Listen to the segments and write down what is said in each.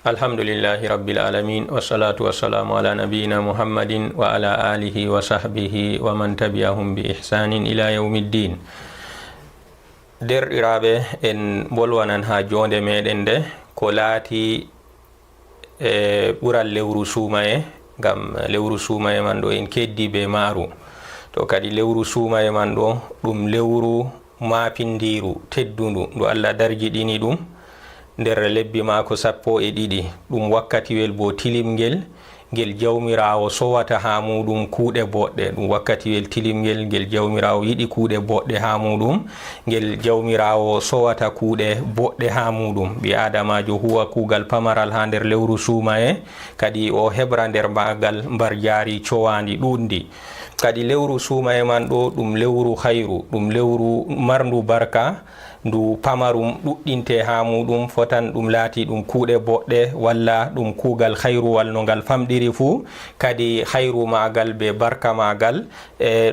Alhamdulillahi rabbil alamin wassalatu wassalamu ala nabiyyina Muhammadin wa ala alihi wa sahbihi wa man tabi'ahum bi ihsanin ila yawmiddin. Derɗiraɓe en bolwanan ha jonde meɗen nde ko laati ɓural lewru suumaye, gam lewru suumaye man ɗo en keddi be maaru. To kadi lewru suumaye man ɗo ɗum lewru mapindiru teddundu ndu Allah darjiɗini ɗum nder lebbi mako 12 ɗum wakkatiwel bo tilimgel ngel jawmirawo sowata ha muɗum kuuɗe boɗɗe. ɗum wakkatiwel tilimgel ngel jawmirawo yiɗi kuuɗe boɗɗe ha muɗum, ngel jawmirawo sowata kuuɗe boɗɗe ha muɗum. ɓi adamajo huwa kuugal pamaral ha nder lewru suumaye, kadi o hebra nder magal mbar jaari cowandi ɗuɗndi. kadi lewru suumaye man ɗo ɗum lewru hayru, ɗum lewru marndu barka, ndu pamarum ɗuɗɗinte ha muɗum, fotan ɗum laati ɗum kuuɗe boɗɗe walla ɗum kuugal hayruwal no ngal famɗiri fuu. kadi hayru magal be barka magal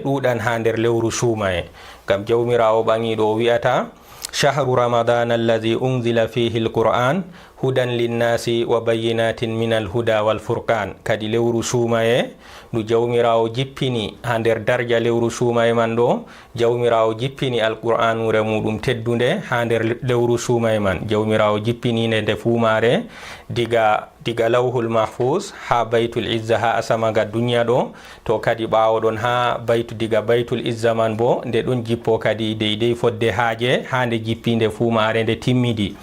ɗuɗan ha nder lewru suumaye. gam jawmirawo ɓangiɗo o wi'ata shahru ramadan alladhi unzila fihi alquran hudan linnasi wa bayyinatin min alhuda wal furqan. kadi lewru suumaye ndu jawmirawo jippini ha nder darja lewru suumaye man ɗo, jawmirawo jippini alqur'anure muɗum teddunde ha nder lewru suumaye man. jawmirawo jippininde nde fuumare diga lawhul mahfuz ha baytul izza ha asamaga duniya ɗo. to kadi ɓawo ɗon ha diga baytul izza man bo nde ɗon jippo kadi deydey fodde haaje ha nde jippinde fuumare nde timmidi.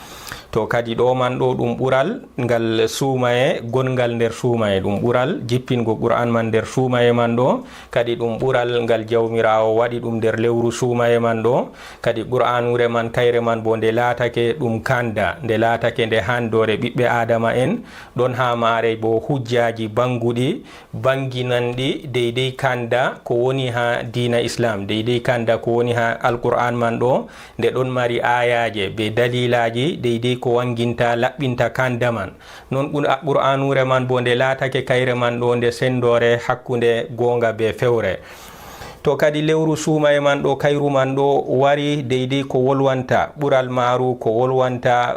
to kadi ɗo man ɗo ɗum ɓural ngal suumaye gongal nder suumaye, ɗum ɓural jippingo qur'an man nder suumaye man ɗo. kadi ɗum ɓural ngal jawmirawo waɗi ɗum nder lewru suumaye man ɗo. kadi qur'anure man kayre man bo nde laatake ɗum kanda, nde laatake nde handore ɓiɓɓe adama en. ɗon ha mare bo hujjaji banguɗi banginanɗi deydey kanda ko woni ha dina islam, deydey kanda ko woni ha alqur'an man ɗo. nde ɗon mari ayaje be dalilaji deydey ko wanginta laɓɓinta kanda man. non qur'anure man bo nde laatake kayre man ɗo nde sendore hakkunde gonga be fewre. to kadi lewru suumaye man ɗo kayru man ɗo wari deydey ko wolwanta ɓural maaru, ko wolwanta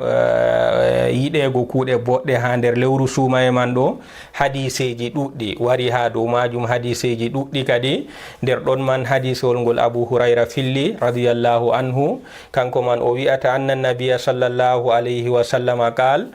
yiɗego kuuɗe boɗɗe ha nder lewru suumaye man ɗo. hadiseji ɗuɗɗi wari ha dow majum, hadiseji ɗuɗɗi kadi. nder ɗon man hadisewol ngol Abu Hurayra filli radiyallahu anhu, kanko man o wi'ata anna nabiyya sallallahu alayhi wa sallam qal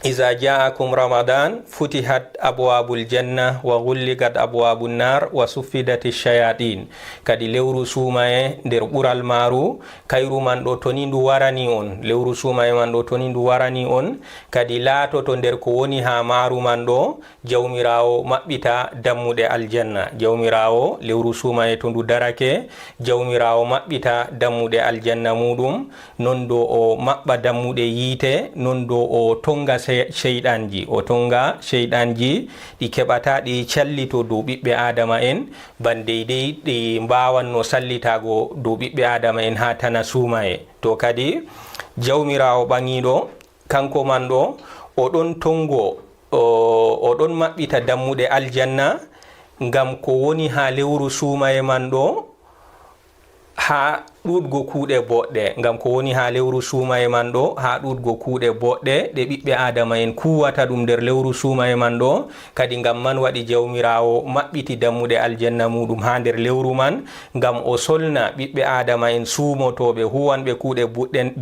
iza ja'akum ramadan futihat abwabul janna wa ghulliqat abwabun nar wa suffidati shayatin. kadi lewru suumaye nder ɓural maaru kayru man ɗo toni ndu warani on, lewru suumaye man ɗo toni ndu warani on, kadi laatoto nder ko woni ha maaru man ɗo jawmirawo maɓɓita dammuɗe aljanna. jawmirawo lewru suumaye to ndu darake jawmirawo maɓɓita dammuɗe aljanna muɗum, non do o maɓɓa dammuɗe yiite, non do o tonga sheyɗanji, o tonga sheyɗanji ɗi keɓata ɗi callito dow ɓiɓɓe adama en ban deydey ɗi mbawanno sallitago dow ɓiɓɓe adama en ha tana suumaye. to kadi jawmirawo ɓangiɗo kanko man ɗo oɗon tongo oɗon maɓɓita dammuɗe aljanna ngam ko woni ha lewru suumaye man ɗo ha ɗuɗgo kuuɗe boɗɗe, ngam ko woni ha lewru suumaye man ɗo ha ɗuɗgo kuuɗe boɗɗe ɗe ɓiɓɓe adama en kuwata ɗum nder lewru suumaye man ɗo. kadi ngam man waɗi jawmirawo maɓɓiti dammuɗe aljanna muɗum ha nder lewru man, ngam o solna ɓiɓɓe adama en suumotoɓe huwanɓe kuuɗe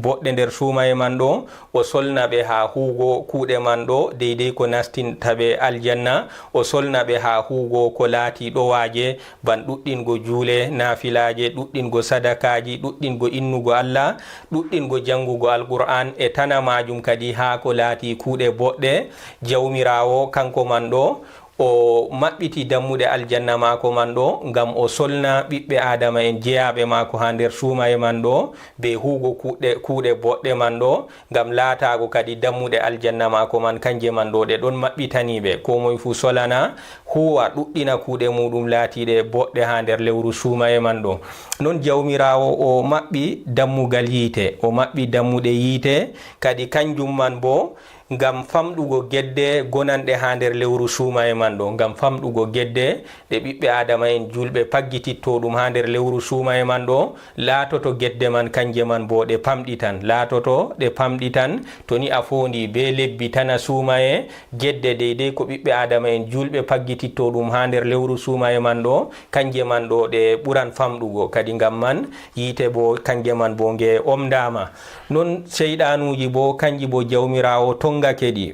boɗɗe nder suumaye man ɗo, o solna ɓe ha huugo kuuɗe man ɗo deydey ko nastinta ɓe aljanna, o solna ɓe ha huugo ko laati ɗowaje ban ɗuɗɗingo juule nafilaje, ɗuɗɗingo sadakaji, ɗuɗɗingo innugo Allah, ɗuɗɗingo jangugo alqur'an e tana majum kadi ha ko laati kuuɗe boɗɗe. jawmirawo kanko man ɗo o maɓɓiti dammuɗe aljanna mako man ɗo ngam o solna ɓiɓɓe adama en jeyaɓe mako ha nder suumaye man ɗo be huugo kuuɗe boɗɗe man ɗo, ngam laatago kadi dammuɗe aljanna mako man kanje man ɗo ɗe ɗon maɓɓitaniɓe. ko moye fu solana huwa ɗuɗɗina kuuɗe muɗum laatiɗe boɗɗe ha nder lewru suumaye man ɗo. non jawmirawo o maɓɓi dammugal yiite, o maɓɓi dammuɗe yiite, kadi kanjum man bo ngam famɗugo gedde gonanɗe ha nder lewru suuma e man ɗo, ngam famɗugo gedde ɗe ɓiɓɓe adama en julɓe paggititto ɗum ha nder lewru suuma e man ɗo, laatoto gedde man kanje man bo ɗe pamɗitan, laatoto ɗe pamɗitan. To ni a fondi be lebbi tana suuma e gedde deydey ko ɓiɓɓe adama en julɓe paggititto ɗum ha nder lewru suuma e man ɗo, kanje man ɗo ɗe ɓuran famɗugo kadi. Ngam man yite bo kanje man bo nge omdama. Non seyɗanuji bo kanji bo jawmirawo tongake ɗi,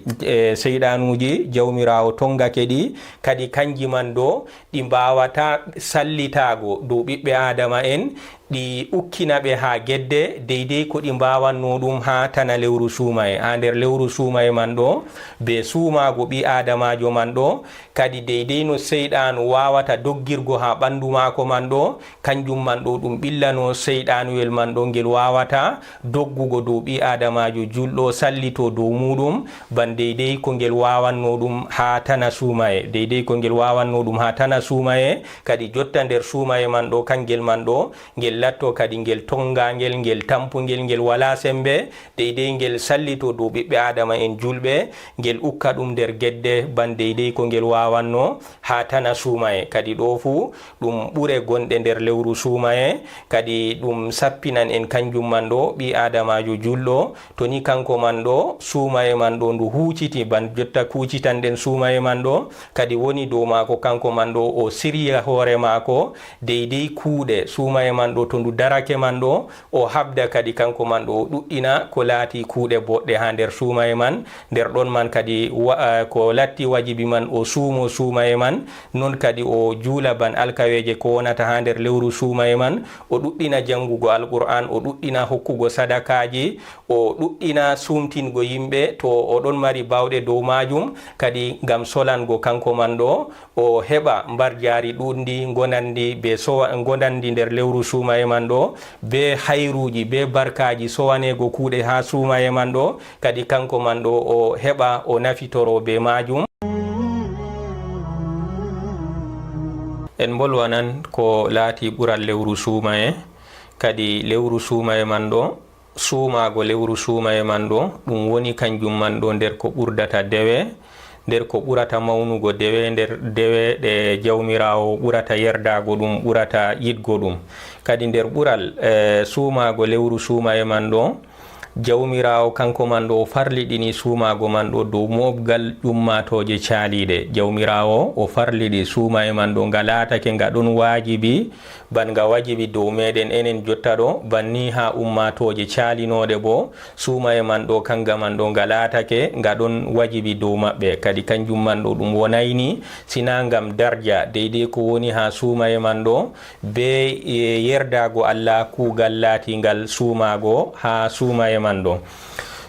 seyɗanuji jawmirawo tongake ɗi kadi kanji man ɗo ɗi mbawata sallitago dow ɓiɓɓe adama en, ɗi ukkinaɓe ha gedde deydey ko ɗi mbawanno ɗum ha tana lewru suuma e, ha nder lewru suuma e man ɗo be suumago ɓi adamajo man ɗo, kadi deydey no seyɗanu wawata doggirgo ha ɓandu mako man ɗo, kanjum man ɗo ɗum ɓillano seyɗanuyel man ɗo ngel wawata doggugo dow ɓi adamajo julɗo sallito dow muɗum ban deydey ko ngel wawanno ɗum ha tana suuma e, deydey ko ngel wawanno ɗum ha tana suuma e. Kadi jotta nder suuma e man ɗo kangel man ɗo ngel latto kadi ngel tongangel, ngel tampugel, ngel wala sembe, deydey ngel sallito dow ɓiɓɓe adama en julɓe, ngel ukka ɗum nder gedde ban deydey ko ngel wawanno ha tana suuma e. Kadi ɗo fu ɗum ɓure gonɗe nder lewru suuma e, kadi ɗum sappinan en kanjum man ɗo ɓi adamajo julɗo to ni kanko man ɗo suuma e man ɗo ndu huciti ban jotta kucitanɗen suuma e man ɗo, kadi woni dow mako kanko man ɗo o sirya hoore mako deydey kuuɗe suuma e man ɗo to ndu darake man ɗo o habda kadi kanko man ɗo o ɗuɗɗina ko laati kuuɗe boɗɗe ha nder suuma e man. Nder ɗon man kadi ko latti wajibi man o suumo suuma e man, non kadi o juula ban alkaweje ko wonata ha nder lewru suuma e man, o ɗuɗɗina jangugo alqur'an, o ɗuɗɗina hokkugo sadakaji, o ɗuɗɗina sumtingo yimɓe to oɗon mari bawɗe dow majum, kadi ngam solango kanko man ɗo o heɓa mbar jaari ɗuɗndi gonandi be gonandi nder lewru suuma e man ɗo, be hayruji be barkaji sowanego kuuɗe ha suuma e man ɗo, kadi kanko man ɗo o heɓa o nafitoro be majum. En bolwanan ko laati ɓural lewru suuma e, kadi lewru suuma e man ɗo, suumago lewru suuma e man ɗo ɗum woni kanjum man ɗo nder ko ɓurdata dewe, nder ko ɓurata mawnugo dewe, nder dewe ɗe jawmirawo ɓurata yerdago ɗum, ɓurata yiɗgo ɗum. Kadi nder ɓural suumago lewru suuma e man ɗo, jawmirawo kanko man ɗo o farliɗini suumago man ɗo dow mobgal ƴummatoje caaliɗe. Jawmirawo o farliɗi suuma e man ɗo nga laatake nga ɗon wajibi ban nga wajibi dow meɗen enen jotta ɗo, banni ha ummatoje caalinoɗe bo suuma e man ɗo kanga man ɗo nga laatake nga ɗon wajibi dow maɓɓe. Kadi kanjum man ɗo ɗum wonayni sina ngam darja deydey ko woni ha suuma e man ɗo be yerdago Allah kuugal laatingal suumago ha suuma e man ɗo.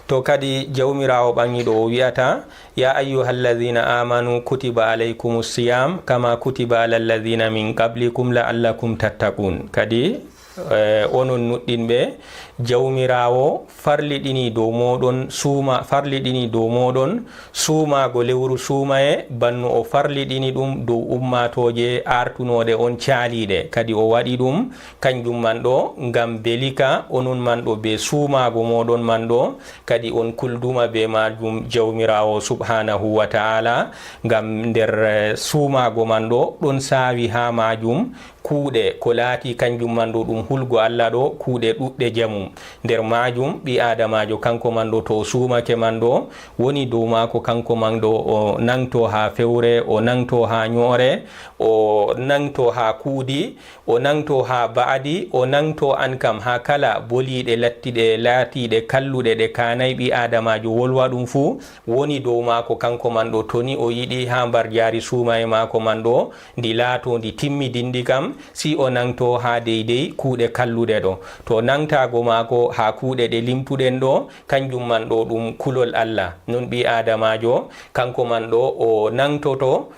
To kadi jawmirawo ɓangiɗo o wiyata ya ayyuhalladhina amanu kutiba alaykumus siyam kama kutiba alal ladhina min qablikum la'allakum tattaqun. Kadi onon nuɗɗinɓe jawmirawo farliɗini dow moɗon suumago lewru suuma e banno o farliɗini ɗum dow ummatoje artunoɗe on caaliɗe. Kadi o waɗi ɗum kanjum man ɗo ngam belika onon man ɗo be suumago moɗon man ɗo, kadi on kulduma be majum jawmirawo subhanahu wa ta'ala, ngam nder suumago man ɗo ɗon saawi ha majum kuuɗe ko laati kanjum man ɗo ɗum hulgo Allah ɗo, kuuɗe ɗuɗɗe jamum. Nder majum ɓi adamajo kanko man ɗo to o suumake man ɗo woni dow mako kanko man ɗo o nangto ha fewre, o nangto ha ñoore, o nangto ha kuudi, o nangto ha ba'adi, o nangto an kam ha kala boliɗe lattiɗe laatiɗe kalluɗe ɗe kanay ɓi adamajo wolwa ɗum fu woni dow mako kanko man ɗo. Toni o yiɗi ha mbar jaari suuma e mako man ɗo ndi laato ndi timmidindi kam si o nangto ha deydey kuuɗe kalluɗe ɗo. To nangtago mako ha kuuɗe ɗe limtuɗen ɗo kanjum man ɗo ɗum kulol Allah. Non ɓi adamajo kanko man ɗo o nangtoto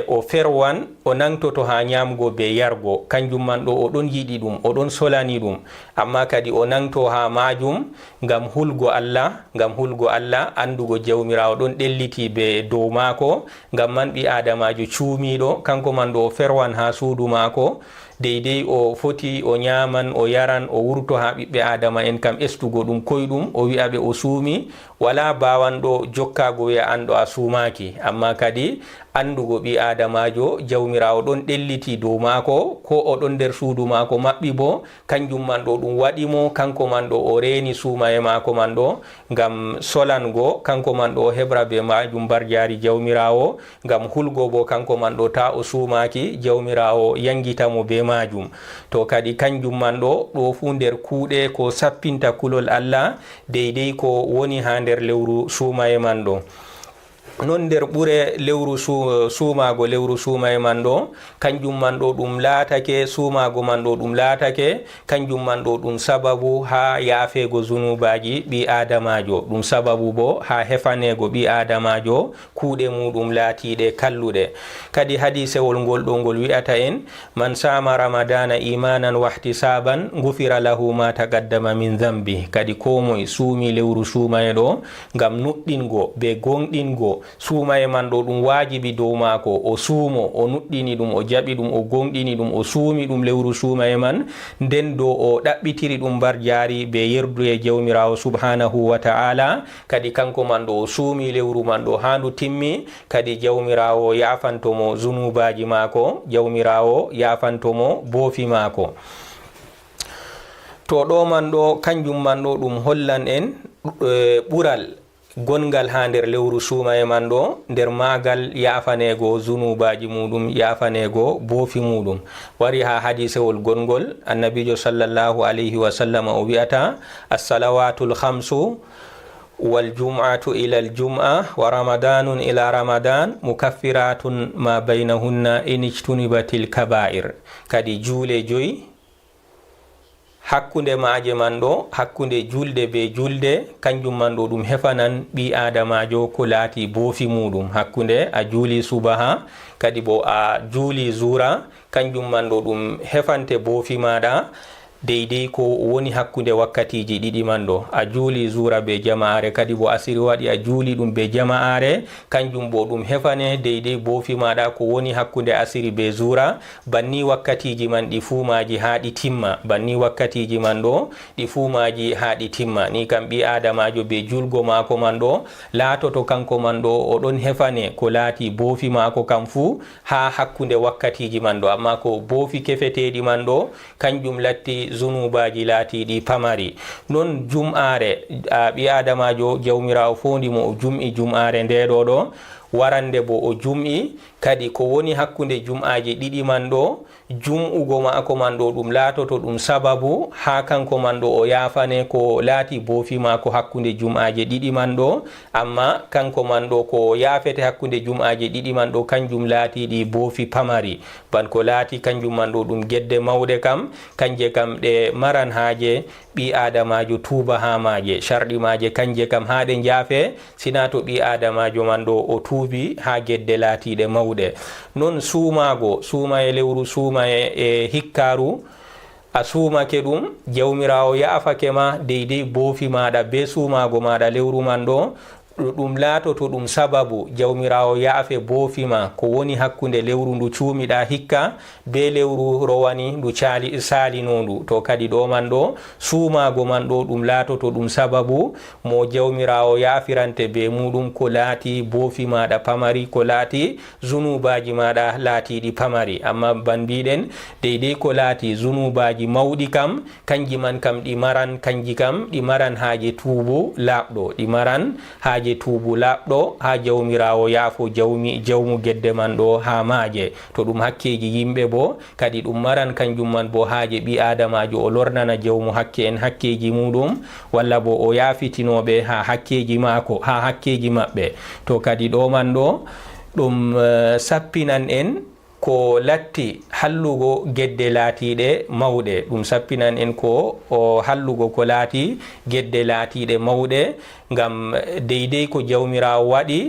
o ferwan, o nangtoto ha ñamgo be yargo, kanjum man ɗo oɗon yiɗi ɗum, oɗon solani ɗum, amma kadi o nangto ha majum ngam hulgo Allah, andugo jawmirawo ɗon ɗelliti be dow mako. Ngam man ɓi adamajo cuumiɗo kanko man ɗo o ferwan ha suudu mako deydey o foti o ñaman o yaran o wurto ha ɓiɓɓe adama en kam estugo ɗum koyɗum o wi'aɓe o suumi wala bawanɗo jokkago wi'a an ɗo a suumaki, amma kadi andugo ɓi adamajo jawmirawo ɗon ɗelliti dow maako ko oɗon nder suudu maako maɓɓi bo kanjum man ɗo ɗum waɗimo kanko man ɗo o reeni suumaye maako man ɗo ngam solango kanko man ɗo o heɓra be majum barjari jawmirawo, ngam hulgo bo kanko man ɗo ta o suumaki jawmirawo yangitamo be majum. to kadi kanjum man ɗo fu nder kuuɗe ko sappinta kulol Allah deydey ko woni ha nder lewru suumaye man ɗo. non nder ɓure lewru suumago lewru suumaye man ɗo kanjum man ɗo ɗum laatake suumago man ɗo ɗum laatake kanjum man ɗo ɗum sababu ha yaafego zunubaji ɓi adamajo, ɗum sababu bo ha hefanego ɓi adamajo kuuɗe muɗum laatiɗe kalluɗe. kadi hadisewol ngol ɗo ngol wi'ata en man sama ramadana imanan wahtisaban gufira lahu ma taqaddama min dhanbi. kadi ko moye suumi lewru suumaye ɗo ngam nuɗɗingo be gonɗingo suumaye man ɗo ɗum wajibi dow maako o suumo o nuɗɗini ɗum o jaɓi ɗum o gonɗini ɗum o suumi ɗum lewru suumaye man, nden dow o ɗaɓɓitiri ɗum bar jaari be yerduye jawmirawo subhanahu wa ta'ala. kadi kanko man ɗo o suumi lewru man ɗo ha ndu timmi kadi jawmirawo yafantomo zunubaji maako, jawmirawo yafantomo boofi maako. to ɗo man ɗo kanjum man ɗo ɗum hollan en ɓural gongal ha nder lewru suumaye man ɗo nder magal yafanego zunubaji muɗum yafanego boofi muɗum. wari ha hadisewol gongol annabijo sallallahu alayhi wa sallam o wi'ata as-salawatul khamsu wal jum'atu ila al jum'a wa ramadanun ila ramadan mukaffiratun ma baynahunna in ijtunibatil kaba'ir. kadi juule joyi hakkunde maaje man ɗo hakkunde julde be julde kanjum man ɗo ɗum hefanan ɓi adamajo ko laati boofi muɗum. hakkunde a juuli subaha kadi bo a juuli zura kanjum man ɗo ɗum hefante boofi maɗa deydey ko woni hakkunde wakkatiji ɗiɗi man ɗo. a juuli zura be jama'are kadi bo asiri waɗi a juuli ɗum be jama'are kanjum bo ɗum hefane deydey boofi maɗa ko woni hakkunde asiri be zura. banni wakkatiji man ɗi fuumaji ha ɗi timma, banni wakkatiji man ɗo ɗi fuumaji ha ɗi timma. ni kam ɓi adamajo be julgo maako man ɗo laatoto kanko man ɗo oɗon hefane ko laati boofi maako kam fu ha hakkunde wakkatiji man ɗo, amma ko boofi kefeteɗi man ɗo kanjum latti zunubaji laatiɗi pamari. non jum'are ɓi adamajo jawmirawo fondimo o jum'i jum'are ndeɗo ɗo warande bo o jum'i kadi ko woni hakkunde jum'aji ɗiɗi man ɗo jum'ugo maako man ɗo ɗum laatoto ɗum sababu ha kanko man ɗo o yaafane ko laati boofi maako hakkunde jum'aji ɗiɗi man ɗo, amma kanko man ɗo ko yaafete hakkunde jum'aji ɗiɗi man ɗo kanjum laatiɗi boofi pamari. ban ko laati kanjum man ɗo ɗum gedde mawɗe kam kanje kam ɗe maran haaje ɓi adamajo tuuba ha maje, sharɗi maje kanje kam ha ɗe jaafe sina to ɓi adamajo man ɗo o tuubi ha gedde laatiɗe mawɗe. non suumago suumaye lewru suumaye e hikkaru a suumake ɗum jawmirawo yaafake ma deydey boofi maɗa be suumago maɗa lewru man ɗo ɗum laatoto ɗum sababu jawmirawo yaafe boofima ko woni hakkunde lewru ndu cuumiɗa hikka be lewru rowani ndu salinondu. to kadi ɗo man ɗo suumago man ɗo ɗum laatoto ɗum sababu mo jawmirawo yaafirante be muɗum ko laati boofi maɗa pamari, ko laati zunubaji maɗa laatiɗi pamari. amma ban mbiɗen deydey ko laati zunubaji mawɗi kam kanji man kam ɗi maran, kanji kam ɗi maran haaje tuubu laaɓɗo, ɗi maran haaje tuubu laaɓɗo ha jawmirawo yaafo jawmu gedde man ɗo ha maaje. to ɗum hakkeji yimɓe bo kadi ɗum maran kanjum man bo haaje ɓi adamajo o lornana jawmu hakke en hakkeji muɗum, walla bo o yaafitinoɓe ha hakkeji maako ha hakkeji maɓɓe. to kadi ɗo man ɗo ɗum sappinan en ko latti hallugo gedde laatiɗe mawɗe, ɗum sappinan en ko hallugo ko laati gedde laatiɗe mawɗe, ngam deydey ko jawmirawo waɗi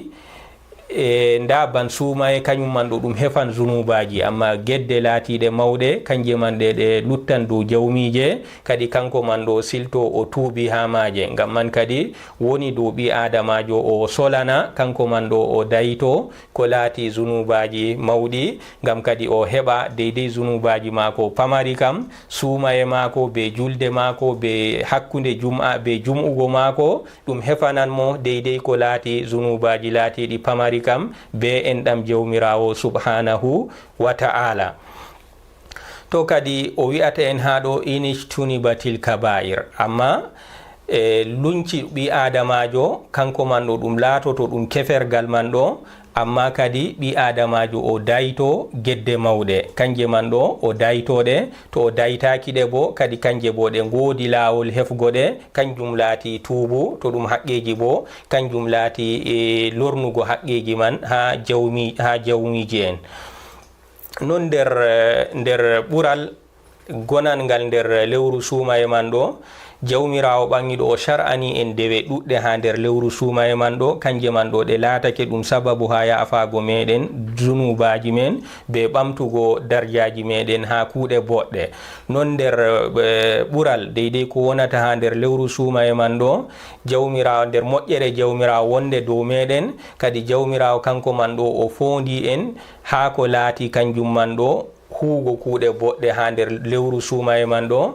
nda ban suumaye kañum man ɗo ɗum hefan zunubaji, amma gedde laatiɗe mawɗe kanje man ɗe luttan dow jawmije kadi kanko man ɗo silto o tuubi ha maje. Ngam man kadi woni dow ɓi adamajo o solana kanko man ɗo o dayito ko laati zunubaji mawɗi, ngam kadi o heɓa deydey zunubaji mako pamari kam, suumaye mako be julde mako be hakkunde jum'a be jum'ugo mako ɗum hefanan mo deydey ko laati zunubaji laatiɗi pamari kam be enɗam jawmirawo subhanahu wa ta'ala. To kadi o wi'ata en ha ɗo inijtunibatil kaba'ir, amma lunci ɓi adamajo kanko man ɗo ɗum laatoto ɗum kefergal man ɗo, amma kadi ɓi adamajo o dayto gedde mawɗe kanje man ɗo o daytoɗe. To o daytakiɗe bo kadi kanje bo ɗe ngoodi laawol hefgoɗe, kanjum laati tuubu. To ɗum haqqeji bo kanjum laati lornugo haqqeji man ha jawmiji en. Non nder ɓural gonal ngal nder lewru suumaye man ɗo, jawmirawo ɓangiɗo o shar'ani en dewe ɗuɗɗe ha nder lewru suumaye man ɗo, kanje man ɗo ɗe laatake ɗum sababu ha ya'afago meɗen zunubaji men be ɓamtugo darjaji meɗen ha kuuɗe boɗɗe. Non nder ɓural deydey ko wonata ha nder lewru suumaye man ɗo, jawmirawo nder moƴƴere jawmirawo wonde dow meɗen, kadi jawmirawo kanko man ɗo o fondi en ha ko laati kanjum man ɗo huugo kuuɗe boɗɗe ha nder lewru suumaye man ɗo.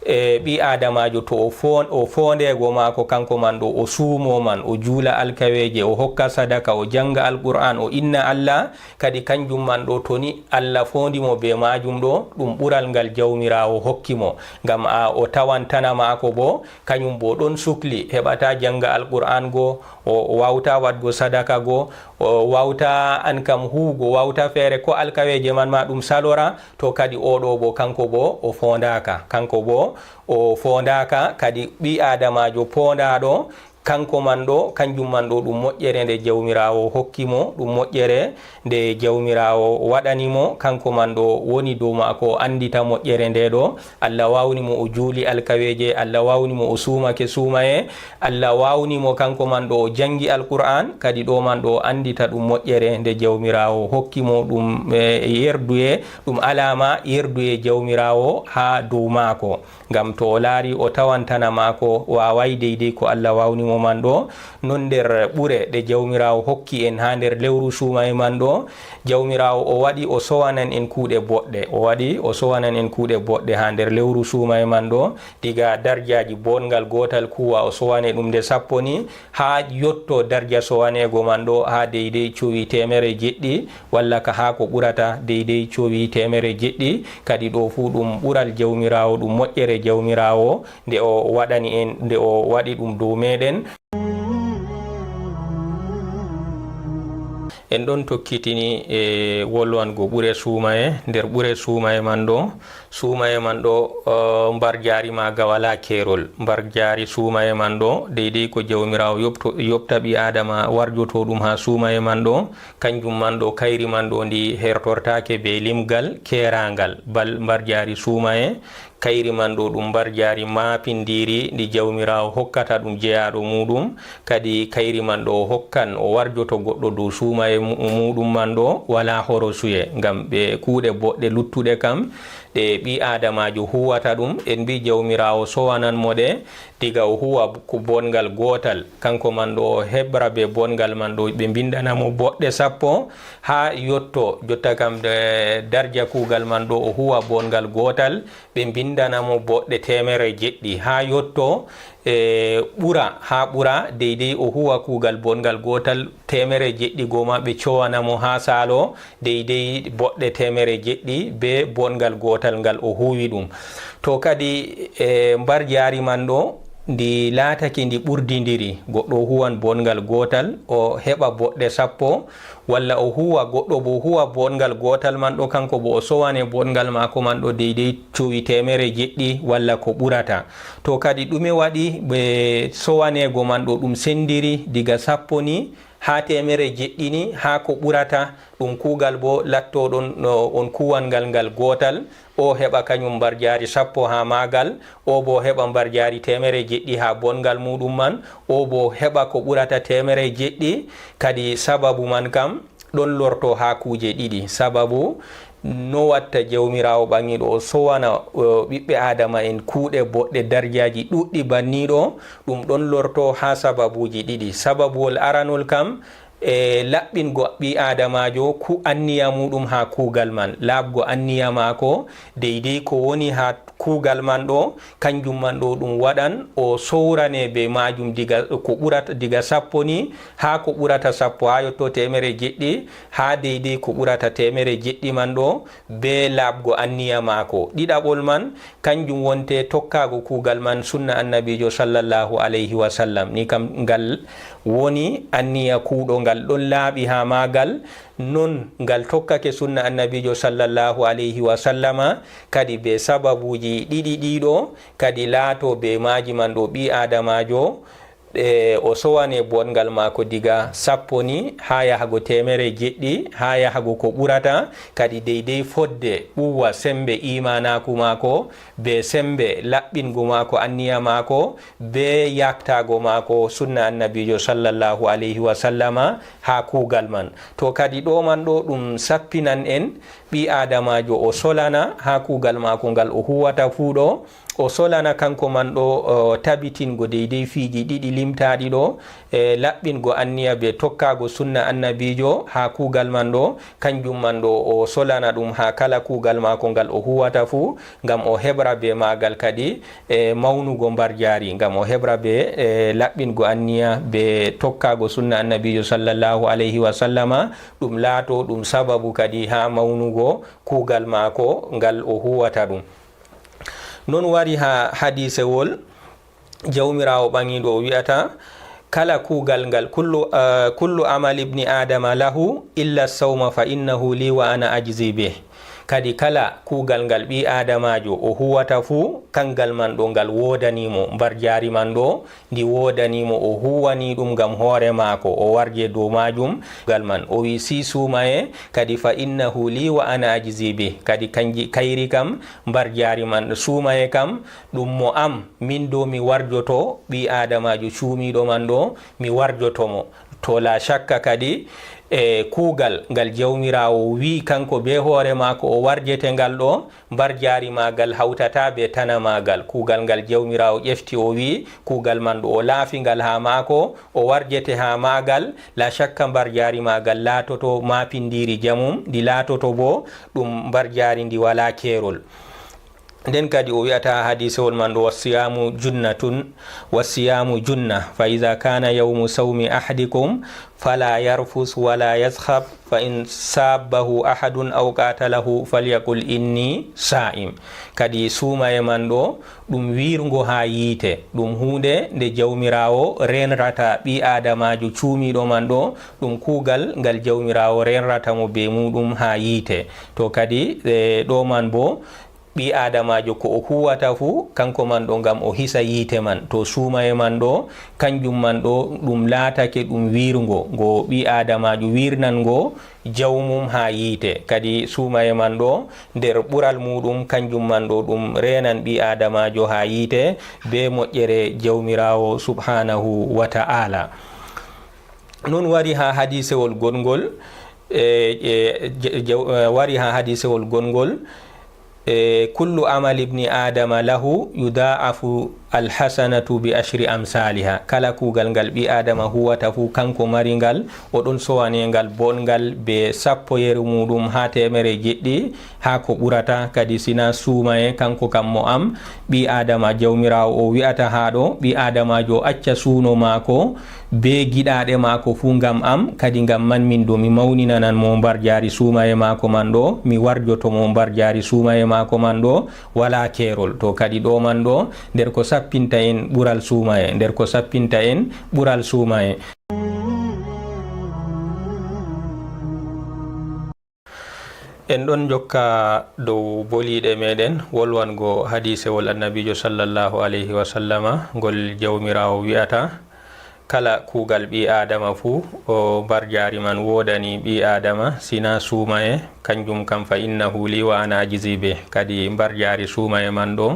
ɓi adamajo to o fondego mako kanko man ɗo o suumo man, o juula alkaweje, o hokka sadaka, o janga alqur'an, o inna Allah, kadi kanjum man ɗo toni Allah fondimo be majum ɗo ɗum ɓural ngal jawmirawo hokkimo. Ngam o tawantana mako bo kañum bo ɗon sukli, heɓata janga alqur'an go, o wawta wadgo sadaka go, o wawta an kam huugo, wawta feere ko alkaweje man ma ɗum salora. To kadi oɗo bo kanko bo o fondaka, kanko bo o fondaka, kadi ɓi adamajo pondaɗo kanko man ɗo kanjum man ɗo ɗum moƴƴere nde jawmirawo hokkimo, ɗum moƴƴere nde jawmirawo waɗanimo, kanko man ɗo woni dow mako andita moƴƴere nde ɗo. Allah wawnimo o juuli alkaweje, Allah wawnimo o suumake suumaye, Allah wawnimo kanko man ɗo o jangi alqur'an, kadi ɗo man ɗo andita ɗum moƴƴere nde jawmirawo hokkimo, ɗum yerduye, ɗum alama yerduye jawmirawo ha dow mako. Ngam to o laari o tawantana mako wawai deydey ko Allah wawnimo man ɗo. Non nder ɓure ɗe jawmirawo hokki en ha nder lewru suumaye man ɗo, jawmirawo o waɗi o sowanan en kuuɗe boɗɗe, o waɗi o sowanan en kuuɗe boɗɗe ha nder lewru suumaye man ɗo, diga darjaji bongal gotal kuwa o sowane ɗum nde 10 ni, ha yotto darja sowanego man ɗo ha deydey cowi 100 walla ka ha ko ɓurata deydey cowi 100. Kadi ɗo fu ɗum ɓural jawmirawo, ɗum moƴƴere jawmirawo nde o waɗani en, nde o waɗi ɗum dow meɗen. En ɗon tokkitini wolwango ɓure suumaye. Nder ɓure suumaye man ɗo mbar jaari maga wala kerol. Mbar jaari suumaye man ɗo deydey ko jawmirawo yopta ɓi adama warjoto ɗum ha suumaye man ɗo, kanjum man ɗo kayri man ɗo ndi hertortake be limgal kerangal. Bal mbar jaari suumaye kayri man ɗo ɗum mbar jaari mapindiri ndi jawmirawo hokkata ɗum jeyaɗo muɗum, kadi kayri man ɗo hokkan o warjoto goɗɗo dow suumaye muɗum man ɗo wala horo suye. Ngam ɓe kuuɗe boɗɗe luttuɗe kam ɗe ɓi adamajo huwata ɗum, en mbi jawmirawo sowanan mo ɗe diga o huwa ko bongal gotal, kanko man ɗo o hebra be bongal man ɗo ɓe bindanamo boɗɗe 10 ha yotto jotta kam darja kugal man ɗo o huwa bongal gotal ɓe bindanamo boɗɗe 100 ha yotto ɓura deydey o huwa kugal bongal gotal 100 goma ɓe cowanamo ha saalo deydey boɗɗe 100 be bongal gotal ngal o huwi ɗum. To kadi mbar jaari man ɗo ndi laatake ndi ɓurdidiri, goɗɗo huwan bongal gotal o heɓa boɗɗe 10, walla o huwa goɗɗo bo huwa bongal gotal man ɗo kanko bo o sowane bongal mako man ɗo deydey cowi 100 walla ko ɓurata. To kadi ɗume waɗi ɓe sowanego man ɗo ɗum sendiri diga 10 ni ha temere jeɗɗini ha ko ɓurata ɗum kuugal bo lattoɗon on kuwangal ngal gotal o heɓa kañum mbarjaari 10 ha magal o bo heɓa mbarjaari temere jeɗɗi ha bongal muɗum man o bo heɓa ko ɓurata temere jeɗɗi kadi sababu man kam ɗon lorto ha kuje ɗiɗi sababu no watta jawmirawo ɓangiɗo o sowana ɓiɓɓe adama en kuuɗe boɗɗe darjaji ɗuɗɗi banniɗo ɗum ɗon lorto ha sababuji ɗiɗi sababuwol aranol kam laɓɓingo ɓi adamajo ku anniya muɗum ha kuugal man laɓgo anniya mako deydey ko woni ha kuugal man ɗo kanjum man ɗo ɗum waɗan o sowrane be majum diga ko ɓurata diga 10 ni ha ko ɓurata 10 ha yetto temere jeɗɗi ha deydey ko ɓurata temere jeɗɗi man ɗo be laɓgo anniya mako ɗiɗaɓol man kanjum wonte tokkago kuugal man sunna annabijo sallallahu alayhi wa sallam ni kam ngal woni anniya kuuɗo ngal ɗon laaɓi ha magal non ngal tokkake sunna annabijo sallallahu alayhi wa sallama kadi be sababuji ɗiɗi ɗiɗo kadi laato be maji man ɗo ɓi adamajo o sowane bongal mako diga 10 ni ha yahago temere jeɗɗi ha yahago ko ɓurata kadi deydey fodde ɓuwa sembe imanaku mako be sembe laɓɓingu mako anniya mako be yaktago mako sunna annabijo sallallahu alayhi wa sallama ha kuugal man to kadi ɗo man ɗo ɗum sappinan en ɓi adamajo o solana ha kuugal mako ngal o huwata fuu ɗo o solana kanko man ɗo tabitingo deydey fiiji ɗiɗi limtaɗi ɗo laɓɓingo anniya be tokkago sunna annabijo ha kuugal man ɗo kanjum man ɗo o solana ɗum ha kala kuugal mako ngal o huwata fuu ngam o heɓra be magal kadi mawnugo mbarjaari ngam o heɓra be laɓɓingo anniya be tokkago sunna annabijo sallallahu alayhi wa sallama ɗum laato ɗum sababu kadi ha mawnugo kuugal mako ngal o huwata ɗum non wari ha hadisewol jawmirawo ɓangiɗo o wi'ata kala kuugal ngal kullu amal ibni adama lahu illa sawma fa innahu li wa ana ajzi bih kadi kala kuugal ngal ɓi adamajo o huwata fuu kangal man ɗo ngal wodanimo mbarjaari man ɗo ndi wodanimo o huwani ɗum ngam hoore maako o warje dow majum gal man o wi si sumaye kadi fa innahu li wa ana ajzi bih kadi kanji kayri kam mbarjaari man sumaye kam ɗum mo am min do mi warjoto ɓi adamajo cuumiɗo man ɗo mi warjotomo to la shakka kadi kuugal ngal jawmirawo wi kanko be hoore maako o warjete ngal ɗo mbarjaari magal hawtata be tana magal kuugal ngal jawmirawo ƴefti o wi kuugal man ɗo o laafi ngal ha maako o warjete ha magal la shakka mbarjaari magal laatoto mapindiri jamum ndi laatoto bo ɗum mbarjaari ndi wala keerol nden kadi o wi'ata hadisewol man ɗo wasiyamu junna fa ida kana yawmu sawmi ahadikum fala yarfus wala yaskhab fa in sabbahu ahadun aw qatalahu falyaqul inni sa'im kadi sumaye man ɗo ɗum wirgo ha yiite ɗum hunde nde jawmirawo renrata ɓi adamajo cuumiɗo man ɗo ɗum kuugal ngal jawmirawo renrata mo be muɗum ha yiite to kadi ɗo man bo ɓi adamajo ko o huwata fuu kanko man ɗo ngam o hisa yiite man to suumaye man ɗo kanjum man ɗo ɗum laatake ɗum wirgo ngo ɓi adamajo wirnango jawmum ha yiite kadi suumaye man ɗo nder ɓural muɗum kanjum man ɗo ɗum renan ɓi adamajo ha yiite be moƴƴere jawmirawo subhanahu wa ta'ala non wari ha hadisewol gongol wari ha hadisewol gongol kullu amal ibni adama lahu yudaafu alhasanatu bi ashri amsaliha kala kuugal ngal ɓi adama huwata fu kanko mari ngal oɗon sowane ngal bongal be 10 yeru muɗum ha temere jeɗɗi ha ko ɓurata kadi sina suumaye kanko kam mo am ɓi adama jawmirawo o wi'ata ha ɗo ɓi adamajo acca suuno maako be giɗaɗe maako fu ngam am kadi ngam man min do mi mawninanan mo mbarjaari suumaye maako man ɗo mi warjoto mo mbarjaari suumaye maako man ɗo wala keerol to kadi ɗo man ɗo nder ko sappinta en ɓural suumaye nder ko sappinta en ɓural suumaye en ɗon jokka dow boliɗe meɗen wolwango hadisewol annabijo sallallahu alayhi wa sallama ngol jawmirawo wi'ata kala kugal ɓi adama fuu o mbar jari man wodani ɓi adama sina suumaye kanjum kam fa innahu li wa ana ajizi be. Kadi mbar jari suumaye man ɗo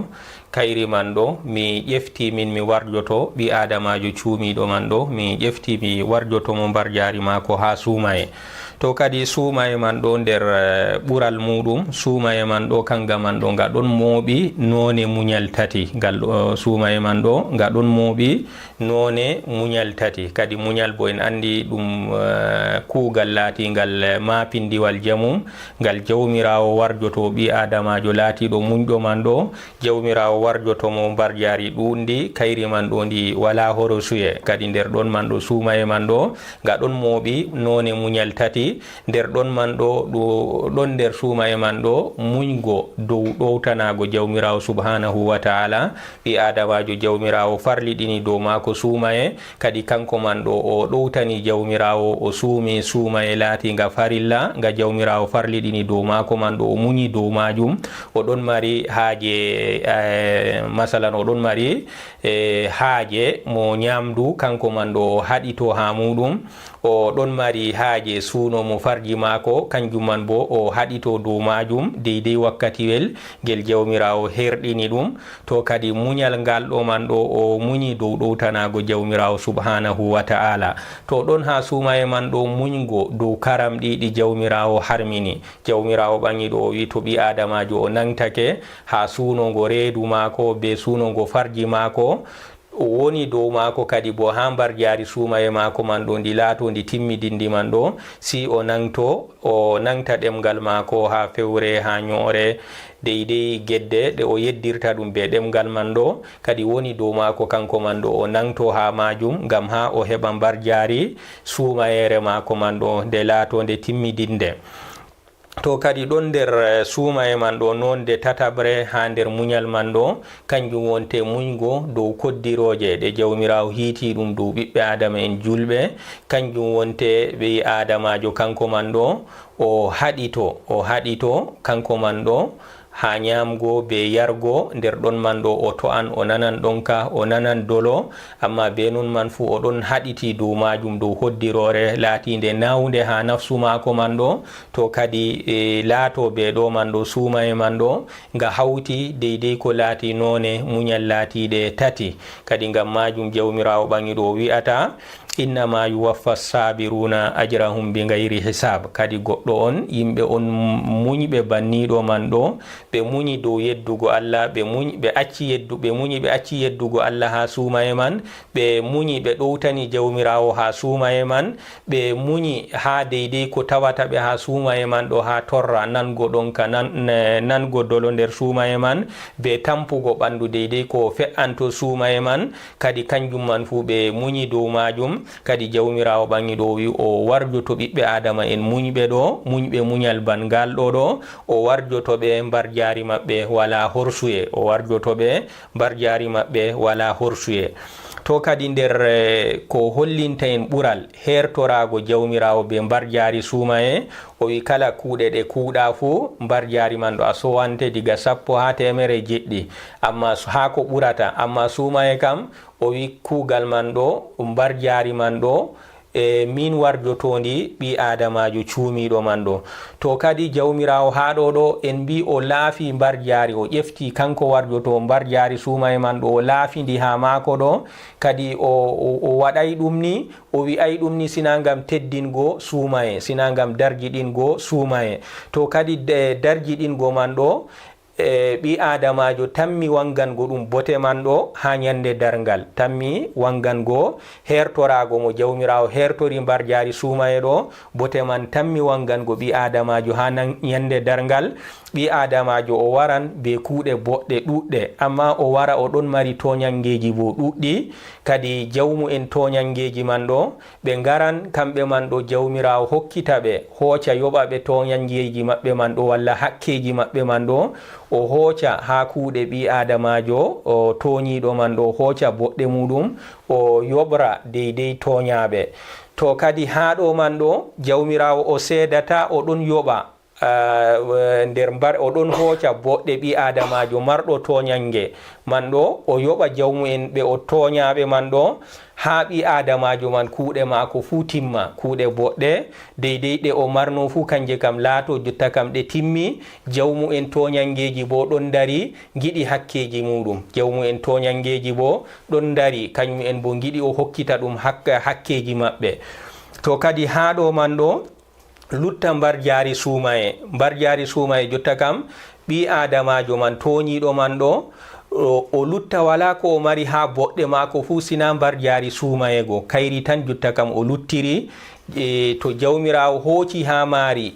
kayri man ɗo mi ƴefti min mi warjoto ɓi adamajo cuumiɗo man ɗo mi ƴefti mi warjoto mo mbar jari mako ha suumaye. To kadi suumaye man ɗo nder ɓural muɗum suumaye man ɗo kanga man ɗo nga ɗon mooɓi none muñal tati. Ngal suumaye man ɗo nga ɗon mooɓi none muñal tati. Kadi muñal bo en andi ɗum kuugal laatingal mapindiwal jamum ngal jawmirawo warjoto ɓi adamajo laatiɗo muñɗo man ɗo jawmirawo warjoto mo mbar jari ɗuɗndi kayri man ɗo ndi wala horo suye. Kadi nder ɗon man ɗo suumaye man ɗo nga ɗon mooɓi none muñal tati. Nder ɗon man ɗo ɗon nder suumaye man ɗo muñgo dow ɗowtanago jawmirawo subhanahu wa ta'ala ɓi adamajo jawmirawo farliɗini dow mako suumaye. Kadi kanko man ɗo o ɗowtani jawmirawo o suumi suumaye laatinga farilla nga jawmirawo farliɗini dow mako man ɗo o muñi dow majum. O ɗon mari haaje masalan o ɗon mari haaje mo ñamdu kanko man ɗo o haɗito ha muɗum. O ɗon mari haaje suuno mo farji mako kanjum man bo o haɗito dow majum deydey wakkatiwel ngel jawmirawo herɗini ɗum. To kadi muñal ngal ɗo man ɗo o muñi dow ɗowtanago jawmirawo subhanahu wa ta'ala. To ɗon ha suumaye man ɗo muñgo dow karam ɗiɗi jawmirawo harmini. Jawmirawo ɓangiɗo o wi to ɓi adamajo o nangtake ha suunogo reedu mako be suunogo farji mako o woni dow mako kadi bo ha mbar jari suumaye mako man ɗo ndi laato ndi timmidindi man ɗo si o nangta ɗemgal mako ha fewre ha ñoore deydey gedde ɗe o yeddirta ɗum be ɗemgal man ɗo kadi woni dow mako kanko man ɗo o nangto ha majum ngam ha o heɓa mbar jari suumayere mako man ɗo nde laato nde timmidinde. To kadi ɗon nder suumaye man ɗo nonde tatabre ha nder muñal man ɗo kanjum wonte muñgo dow koddiroje ɗe jawmirawo hiiti ɗum dow ɓiɓɓe adama en julɓe. Kanjum wonte ɓi adamajo kanko man ɗo o haɗito kanko man ɗo ha ñamgo be yargo nder ɗon man ɗo o to'an o nanan ɗonka o nanan dolo amma be non man fu o ɗon haɗiti dow majum dow hoddirore laatinde nawde ha nafsu mako man ɗo. To kadi laato be ɗo man ɗo suumaye man ɗo nga hawti deydey ko laati none muñal laatiɗe tati. Kadi ngam majum jawmirawo ɓangiɗo o wi'ata innama yuwaffa sabiruna ajrahum bi gayri hisab. Kadi goɗɗo on yimɓe on muñɓe banniɗo man ɗo ɓe muñi dow yeddugo Allah ɓe muñi ɓe acci yeddugo Allah ha suumaye man ɓe muñi ɓe ɗowtani jawmirawo ha suumaye man ɓe muñi ha deydey ko tawata ɓe ha suumaye man ɗo ha torra nango ɗonka nango dolo nder suumaye man be tampugo ɓandu deydey ko fe'anto suumaye man kadi kanjum man fu ɓe muñi dow majum. Kadi jawmirawo ɓangiɗo wi o warjoto ɓiɓɓe adama en muñɓe ɗo muñɓe muñal bangal ɗo o warjoto ɓe mbar jari maɓɓe wala horsuye wala horsuye. To kadi nder ko hollinta en ɓural hertorago jawmirawo be mbar jari suumaye o wi kala kuuɗe ɗe kuuɗa fu mbar jari man ɗo a sowante diga 100 ha 100 amma ha ko ɓurata amma suumaye kam o wi kuugal man ɗo mbar jari man ɗo min warjotondi ɓi adamajo cuumiɗo man ɗo. To kadi jawmirawo ha ɗo en mbi o laafi mbar jari o ƴefti kanko warjoto mbar jari suumaye man ɗo o laafindi ha mako ɗo kadi o waɗay ɗum ni o wi'ay ɗum ni sina ngam teddingo suumaye sina ngam darjiɗingo suumaye. To kadi darjiɗingo man ɗo ɓi adamajo tammi wangango ɗum bote man ɗo ha ñande darngal tammi wangango hertorago mo jawmirawo hertori mbar jari suumaye ɗo bote man tammi wangango ɓi adamajo ha ñande darngal. Ɓi adamajo o waran be kuuɗe boɗɗe ɗuɗɗe amma o wara o ɗon mari toñangeji bo ɗuɗɗi kadi jawmu en toñangeji man ɗo ɓe garan kamɓe man ɗo jawmirawo hokkita ɓe hooca yoɓa ɓe toñangeji maɓɓe man ɗo walla hakkeji maɓɓe man ɗo o hooca ha kuuɗe ɓi adamajo o toñiɗo man ɗo hooca boɗɗe muɗum o yoɓra deydey toñaɓe. To kadi ha ɗo man ɗo jawmirawo o seedata o ɗon yoɓa nder mbar oɗon hooca boɗɗe ɓi adamajo marɗo toñange man ɗo o yoɓa jawmu en ɓe o toñaɓe man ɗo ha ɓi adamajo man kuuɗe mako fu timma, kuuɗe boɗɗe deydey ɗe o marno fu kanje kam laato jotta kam ɗe timmi. Jawmu en toñangeji bo ɗon dari giɗi hakkeji muɗum, jawmu en toñangeji bo ɗon dari kañum en bo giɗi o hokkita ɗum hakkeji maɓɓe. To kadi ha ɗo man ɗo lutta mbar jaari suumaye jotta kam ɓi adamajo man toñiɗo man ɗo o lutta wala ko o mari ha boɗɗe mako fu sina mbar jaari suumaye go kayri tan jotta kam o luttiri. To jawmirawo hooci ha maari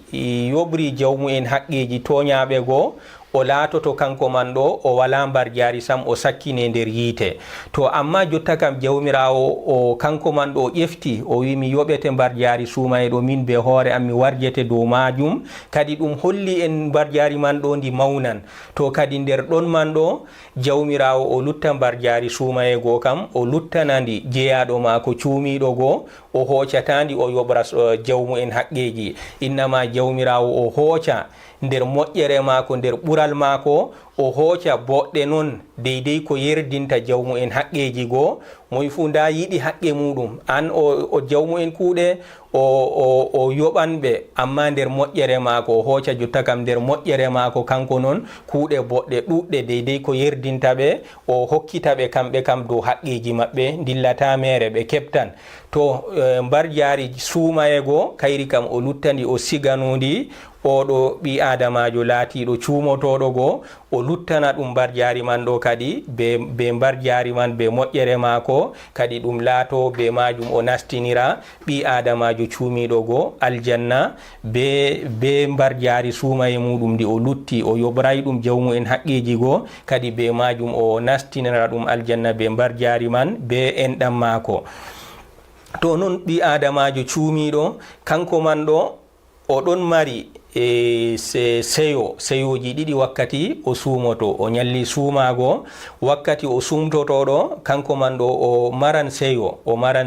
yoɓri jawmu en haqqeji toñaɓe go o laatoto kanko man ɗo o wala mbar jaari sam o sakkine nder yiite. To amma jotta kam jawmirawo o kanko man ɗo ƴefti o wi mi yoɓete mbar jaari suumaye ɗo min be hoore am mi warjete dow majum, kadi ɗum holli en mbar jaari man ɗo ndi mawnan. To kadi nder ɗon man ɗo jawmirawo o lutta mbar jaari suumaye go kam o luttanandi jeyaɗo mako cuumiɗo go o hoocatandi o yoɓra jawmu en haqqeji. Innama jawmirawo o hooca nder moƴƴere mako nder ɓural mako o hooca boɗɗe noon deydey ko yerdinta jawmu en haqqeji go. moy fu nda yiɗi haqqe muɗum an o jawmu en kuuɗe o yoɓanɓe amma nder moƴƴere mako o hooca jotta kam nder moƴƴere mako kanko noon kuuɗe boɗɗe ɗuɗɗe deydey ko yerdinta ɓe o hokkita ɓe kamɓe kam dow haqqeji maɓɓe dillata mere ɓe keɓtan. To mbar jaari suumaye go kayri kam o luttandi o siganodi oɗo ɓi adamajo laatiɗo cuumotoɗo go o luttana ɗum mbar jaari man ɗo kadi be mbar jaari man be moƴƴere mako kadi ɗum laato be majum o nastinira ɓi adamajo cuumiɗo go aljanna be mbar jaari suumaye muɗum ndi o lutti o yoɓray ɗum jawmu en haqqeji go kadi be majum o nastinira ɗum aljanna be mbar jaari man be enɗam mako. To noon ɓi adamajo cuumiɗo kanko man ɗo oɗon mari seyoji ɗiɗi wakkati o suumoto o ñalli suumago wakkati o sumtotoɗo kanko man ɗo o maran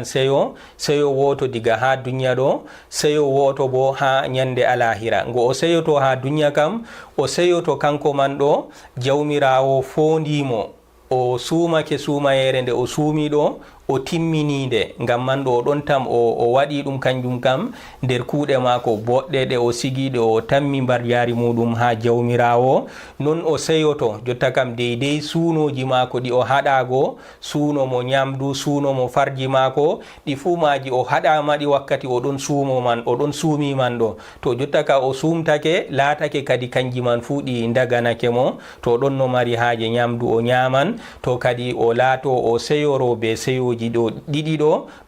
seyo woto diga ha duniya ɗo seyo woto bo ha ñande alahira. Ngo o seyoto ha duniya kam o seyoto kanko man ɗo jawmirawo fondimo o suumake suumayere nde o suumi ɗo o timminide ngam man ɗo ɗon tam o waɗi ɗum kanjum kam nder kuuɗe mako boɗɗe ɗe o sigiɗe o tammi mbar jaari muɗum ha jawmirawo. Non o seyoto jotta kam deydey suunoji mako ɗi o haɗago suuno mo ñamdu suuno mo farji mako ɗi fu maji o haɗamaɗi wakkati oɗon suumi man ɗo. To jotta ka o sumtake laatake kadi kanji man fu ɗi daganake mo to ɗon no mari haaje ñamdu o ñaman to kadi o laato o seyoro be seyo ɗo ɗiɗi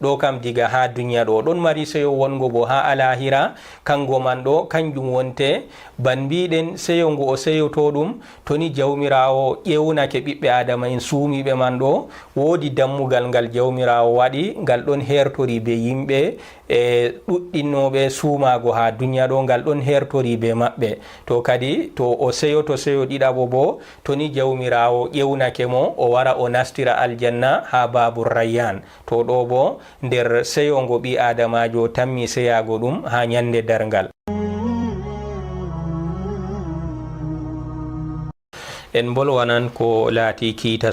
ɗo kam diga ha duniya ɗo ɗon mari seyo wongo bo ha alahira kango man ɗo kanjum wonte ban mbiɗen seyo ngo o seyoto ɗum toni jawmirawo ƴewnake ɓiɓɓe adama en suumiɓe man ɗo woodi dammugal ngal jawmirawo waɗi ngal ɗon hertori be yimɓe e ɗuɗɗinnoɓe suumago ha duniya ɗo ngal ɗon hertori be maɓɓe. To kadi to o seyoto seyo ɗiɗaɓo bo toni jawmirawo ƴewnake mo o wara o nastira aljanna ha babur rayyan. To ɗo bo nder seyo ngo ɓi adamajo tammi seyago ɗum ha ñande dargal. En bolwanan ko laati kiita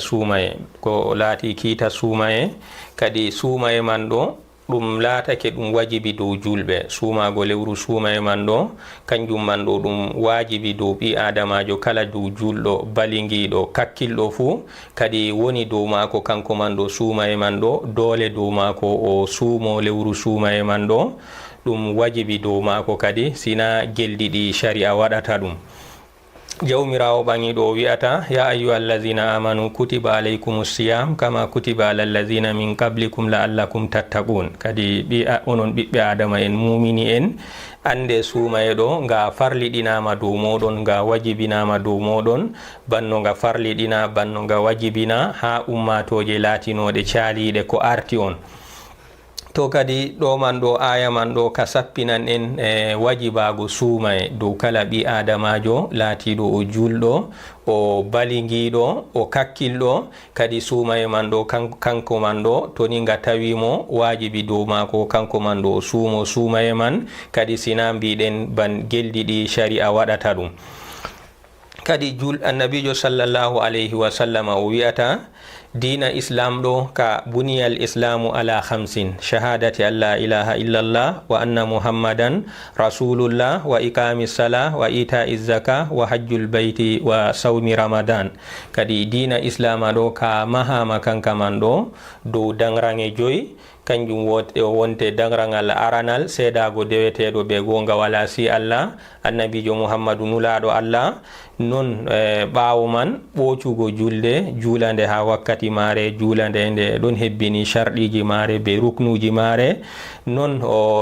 suumaye kadi suumaye man ɗo ɗum laatake ɗum wajibi dow julɓe. suumago lewru suumaye man ɗo kanjum man ɗo ɗum wajibi dow ɓi adamajo kala dow julɗo balingiɗo kakkilɗo fuu kadi woni dow mako kanko man ɗo suumaye man ɗo doole dow mako o suumo lewru suumaye man ɗo ɗum wajibi dow mako kadi sina geldiɗi sharia waɗata ɗum. jawmirawo ɓangiɗo o wi'ata ya ayyuha allazina amanu kutiba alaykum siyam kama kutiba ala allazina min qablikum la'allakum tattaqun. kadi onon ɓiɓɓe adama en mumini en ande suumaye ɗo nga farliɗinama dow moɗon nga wajibinama dow moɗon banno nga farliɗina banno nga wajibina ha ummatoje laatinoɗe caaliɗe ko arti on. to kadi ɗo man ɗo aya man ɗo ka sappinan en wajibago suumay dow kala ɓi adamajo laatiɗo o julɗo o balingiɗo o kakkilɗo kadi suumay man ɗo kanko man ɗo to ni nga tawimo wajibi dow mako kanko man ɗo o suumo suumaye man kadi sina mbiɗen ban geldiɗi sharia waɗata ɗum. kadi annabijo sallallahu alayhi wa sallam o wi'ata dina islam ɗo ka buniyal islamu ala 5 shahadati an la ilaha illallah wa anna muhammadan rasulullah wa iqami sala wa ita'i zaka wa hajjul bayti wa sawmi ramadan. kadi dina islama ɗo ka mahama kanka man ɗo dow dangrange 5 kanjum wonte dangrangal aranal seedago deweteɗo be gonga wala si Allah annabijo muhammadu nulaɗo Allah non ɓawo man ɓocugo julde julande ha wakkati mare julande nde ɗon hebbini sharɗiji mare be ruknuji mare non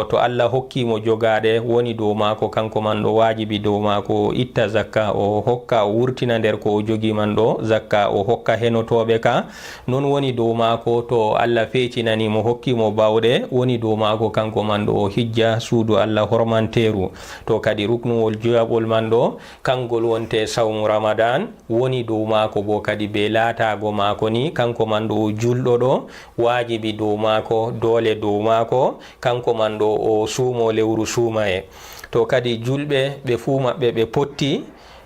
to Allah hokkimo jogaɗe woni dow mako kanko man ɗo wajibi dow mako itta zakka o hokka o wurtina nder ko o jogi man ɗo zakka o hokka henotoɓe ka non woni dow mako to Allah fecinanimo hokkimo bawɗe woni dow mako kanko man ɗo o hijja suudu Allah hormanteru. to kadi ruknuwol joyaɓol man ɗo kangol wonte sawmu ramadan woni dow mako bo kadi be laatago mako ni kanko man ɗo o julɗo ɗo wajibi dow mako dole dow mako kanko man ɗo o suumo lewru suumaye. to kadi julɓe ɓe fuu maɓɓe ɓe potti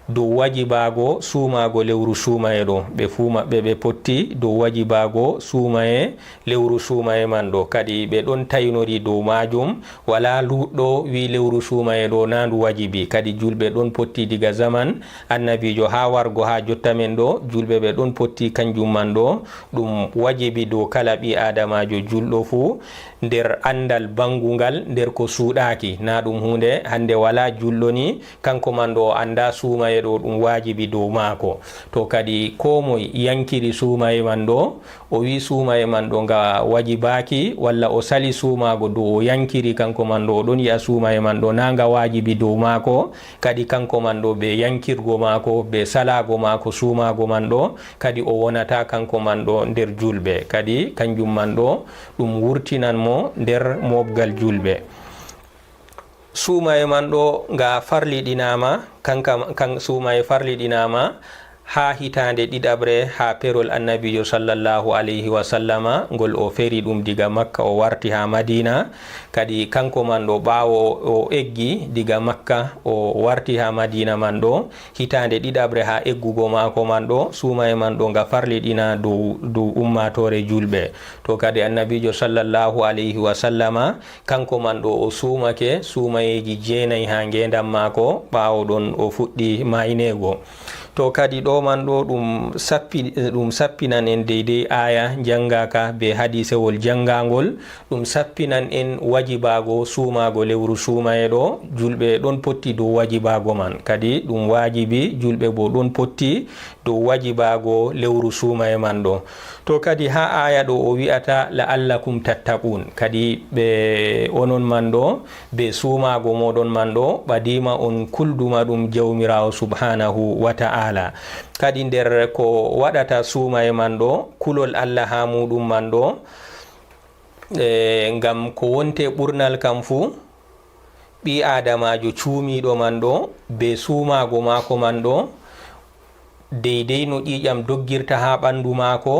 dow wajibago suumago lewru suumaye ɗo ɓe fuu maɓɓe ɓe potti dow wajibago suumaye lewru suumaye man ɗo kadi ɓe ɗon taynori dow majum wala luɗɗo wi lewru suumaye ɗo na ndu wajibi. kadi julɓe ɗon potti diga zaman annabijo ha wargo ha jotta men ɗo julɓe ɓe ɗon potti kanjum man ɗo ɗum wajibi dow kala ɓi adamajo julɗo fuu nder andal bangungal nder ko suuɗaki na ɗum hunde hande wala julɗo ni kanko man ɗo anda suumaye ɗo ɗum wajibi dow mako. to kadi ko moye yankiri suumaye man ɗo o wi suumaye man ɗo nga wajibaki walla o sali suumago dow o yankiri kanko man ɗo ɗon yi'a suumaye man ɗo na nga wajibi dow mako kadi kanko man ɗo be yankirgo mako be salago mako suumago man ɗo kadi o wonata kanko man ɗo nder julɓe kadi kanjum man ɗo ɗum wurtinan mo nder mobgal julɓe. suumaye man ɗo nga farliɗinama kan suumaye farliɗinama ha hitande ɗiɗaɓre ha perol annabijo sallallahu alayhi wa sallama ngol o feri ɗum diga makka o warti ha madina kadi kanko man ɗo ɓawo o eggi diga makka o warti ha madina man ɗo hitande ɗiɗaɓre ha eggugo mako man ɗo suumaye man ɗo nga farliɗina dow ummatore julɓe. to kadi annabijo sallallahu alayhi wa sallama kanko man ɗo o suumake suumayeji 9 ha ngendam mako ɓawo ɗon o fuɗɗi maynego. to kadi ɗo man ɗo ɗum sappinan en deydey aya jangaka be hadisewol jangagol ɗum sappinan en wajibago suumago lewru suumaye ɗo julɓe ɗon potti dow wajibago man kadi ɗum wajibi julɓe bo ɗon potti dow wajibago lewru suumaye man ɗo. to kadi ha aya ɗo o wi'ata la'allakum tattaqun kadi ɓe onon man ɗo be suumago moɗon man ɗo ɓadima on kulduma ɗum jawmirawo subhanahu wa ta'ala. kadi nder ko waɗata suumaye man ɗo kulol Allah ha muɗum man ɗo ngam ko wonte ɓurnal kam fuu ɓi adamajo cuumiɗo man ɗo be suumago mako man ɗo deydey no ƴiƴam doggirta ha ɓandu mako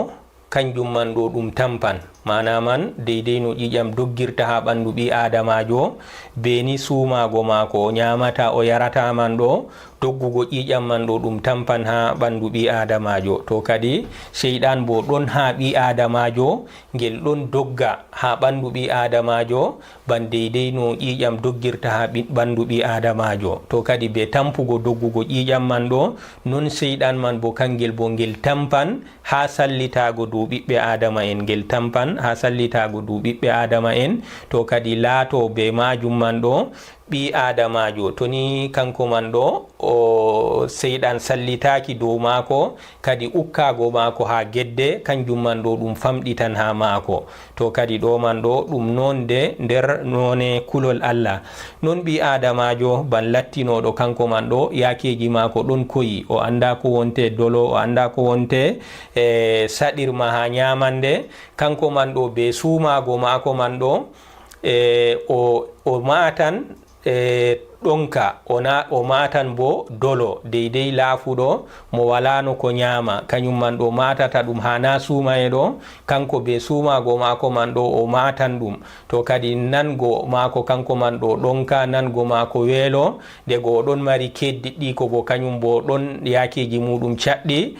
kanjum man ɗo ɗum tampan mana man deydey no ƴiƴam doggirta ha ɓandu ɓi adamajo beni suumago mako o ñamata o yarata man ɗo doggugo ƴiƴam man ɗo ɗum tampan ha ɓandu ɓi adamajo. to kadi sheyɗan bo ɗon ha ɓi adamajo ngel ɗon dogga ha ɓandu ɓi adamajo ban deydey no ƴiƴam doggirta ha ɓandu ɓi adamajo. to kadi be tampugo doggugo ƴiƴam man ɗo non sheyɗan man bo kangel bo ngel tampan ha sallitago dow ɓiɓɓe adama en ngel tampan ha sallitago dow ɓiɓɓe adama en. to kadi laato be majum man ɗo ɓi adamajo toni kanko man ɗo o seyɗan sallitaki dow maako kadi ukkago maako ha gedde kanjum man ɗo ɗum famɗitan ha maako. To kadi ɗo man ɗo ɗum nonde nder none kulol Allah. Non ɓi adamajo ban lattinoɗo kanko man ɗo yakeji maako ɗon koyi, o anda ko wonte dolo, o anda ko wonte saɗirma ha nyamande. Kanko man ɗo be sumago maako man ɗo o matan ɗonka o matan bo dolo deydey laafuɗo mo walano ko nyama, kañum man ɗo matata ɗum hana sumaye ɗo. Kanko be sumago mako man ɗo o matan ɗum. To kadi nango mako kanko man ɗo ɗonka, nango mako weelo, dego ɗon mari keddiɗɗi ko bo kañum bo ɗon yakeji muɗum caɗɗi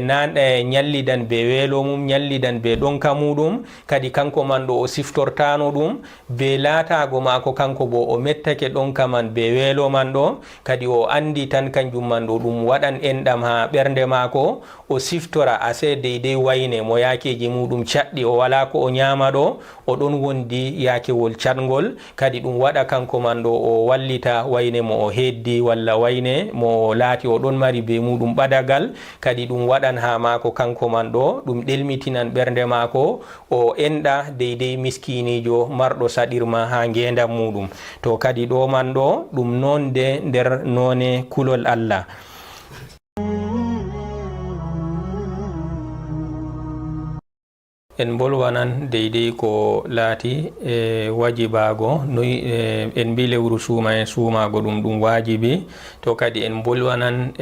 nan nyallidan be weelo mum, nyallidan be ɗonka muɗum. Kadi kanko man ɗo o siftortano ɗum be laatago mako kanko bo o mettake ɗonka man be weelo man ɗo. Kadi o andi tan kanjum man ɗo ɗum waɗan enɗam ha ɓernde mako, o siftora ase deydey wayne mo yakeji muɗum caɗɗi, o wala ko o nyama ɗo, o ɗon wondi yakewol catgol. Kadi ɗum waɗa kanko man ɗo o wallita wayne mo o heddi walla wayne mo laati o ɗon mari be muɗum ɓadagal. Kadi ɗum waɗan ha mako kanko man ɗo ɗum ɗelmitinan ɓernde mako, o enɗa deydey miskinijo marɗo saɗirma ha ngendam muɗum. To kadi ɗo man ɗo ɗum nonde nder none kulol Allah. En bolwanan deydey ko laati wajibago noy en mbi lewru suuma e suumago ɗum wajibi. To kadi en bolwanan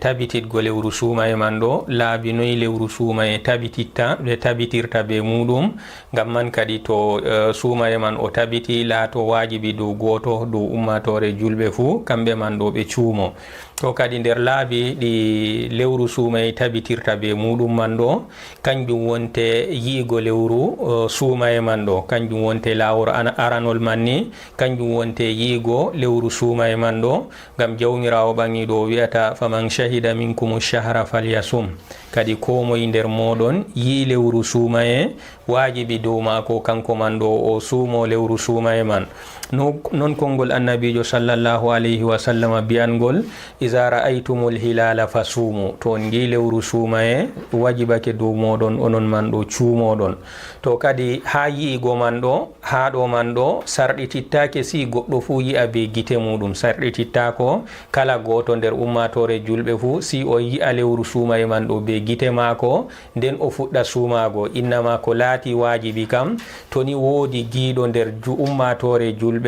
tabititgo lewru suuma e man ɗo laabi noy lewru suuma e tabitirta be muɗum. Ngam man kadi to suuma e man o tabiti laato wajibi dow goto dow ummatore julɓe fuu, kamɓe man ɗo ɓe cuumo. To kadi nder laabi ɗi lewru suuma e tabitirta be muɗum man ɗo kanjum wonte yi'igo lewru suuma e man ɗo, kanjum wonte lawol aranol man ni, kanjum wonte yi'igo lewru suuma e man ɗo. Ngam jawmirawo ɓangiɗo o wi'ata faman shahida minkum shahra falyasum. Kadi ko moye nder moɗon yi lewru suuma e wajibi dow mako kanko man ɗo o suumo lewru suuma e man. Non konngol annabijo sallallahu alayhi wa sallam biyangol iza ra'aytumul hilala fasumu. To on gi lewru suuma e wajibake dow moɗon onon man ɗo cuumoɗon. To kadi ha yi'igo man ɗo ha ɗo man ɗo sarɗitittake si goɗɗo fu yi'a be gite muɗum, sarɗitittako kala goto nder ummatore julɓe fu si o yi'a lewru suuma e man ɗo be gite mako nden o fuɗɗa suumago. Innama ko laati wajibi kam to ni woodi giiɗo nder ummatore julɓe,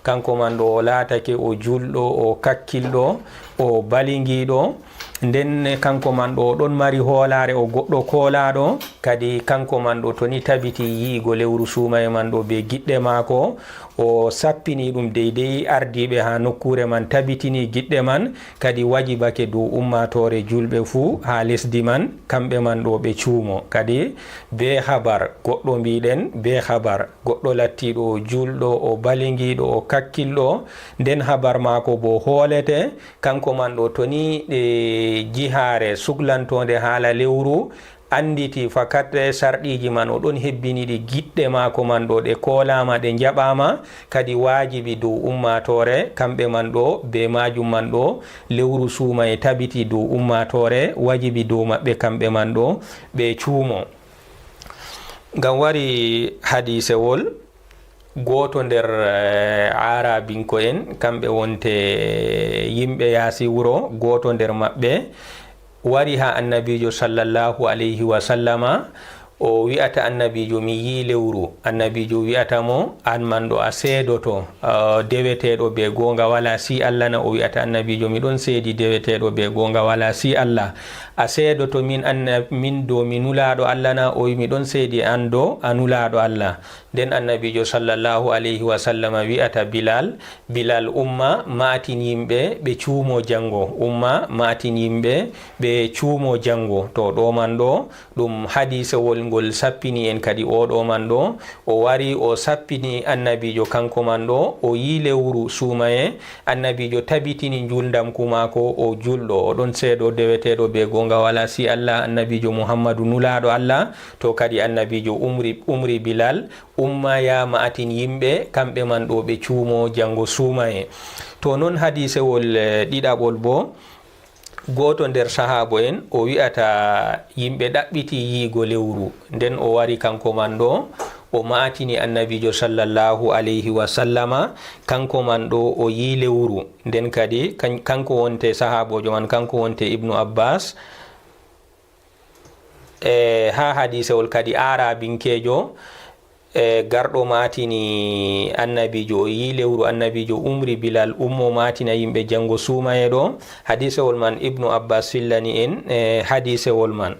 kanko man ɗo o laatake o julɗo, o kakkilɗo, o balingiɗo, nden kanko man ɗo ɗon mari hoolare, o goɗɗo koolaɗo. Kadi kanko man ɗo to ni tabiti yi'igo lewru suuma e man ɗo be giɗɗe maako, o sappini ɗum deydey ardiɓe ha nokkure man tabitini giɗɗe man, kadi wajibake dow ummatore julɓe fuu ha lesdi man kamɓe man ɗo ɓe cuumo. Kadi be habar goɗɗo mbiɗen, be habar goɗɗo lattiɗo o julɗo, o balingiɗo, o kakkilɗo, nden habar maako bo hoolete. Kanko man ɗo to ni jihare suglantode haala lewru anditi fakat sarɗiji man o ɗon hebbiniɗi giɗɗe maako man ɗo ɗe koolama, ɗe jaɓama. Kadi wajibi dow ummatore kamɓe man ɗo be majum man ɗo lewru suuma e tabiti dow ummatore, wajibi dow maɓɓe kamɓe man ɗo ɓe cuumo. Ngam wari hadisewol goto nder arabinko en kamɓe wonte yimɓe yaasi wuro, goto nder maɓɓe wari ha annabijo sallallahu alayhi wa sallama, o wi'ata annabijo mi yi lewru. Annabijo wi'ata mo an man ɗo a seedoto deweteɗo be gonga wala si Allah na? O wi'ata annabijo miɗon seedi deweteɗo be gonga wala si Allah. A seedoto min do mi nulaɗo Allah na? O wi miɗon seedi an do a nulaɗo Allah. Nden annabijo sallallahu alayhi wa sallam wi'ata Bilal umma maatin yimɓe ɓe cuumo jango, umma maatin yimɓe ɓe cuumo jango. To ɗo man ɗo ɗum hadisewol ngol sappini en kadi oɗo man ɗo o wari o sappini annabijo kanko man ɗo o yi lewru suumaye, annabijo tabitini juldam kumako o julɗo, oɗon seeɗo deweteɗo be gonga gonga wala si Allah annabijo Muhammadu nulaɗo Allah. To kadi annabijo umri Bilal umma yama atin yimɓe kamɓe man ɗo ɓe cuumo jango suumaye. to non hadisewol ɗiɗaɓol bo goto nder sahabo en o wi'ata yimɓe ɗaɓɓiti yiigo lewru nden o wari kanko man ɗo o matini annabijo sallallahu alayhi wa sallama kanko man ɗo o yi lewru nden kadi kanko wonte sahabojo man kanko wonte Ibnu Abbas ha hadisewol kadi arabinkejo garɗo matini annabijo o yi lewru annabijo umri Bilal ummo matina yimɓe jango suumaye ɗo hadisewol man Ibnu Abbas fillani en hadisewol man.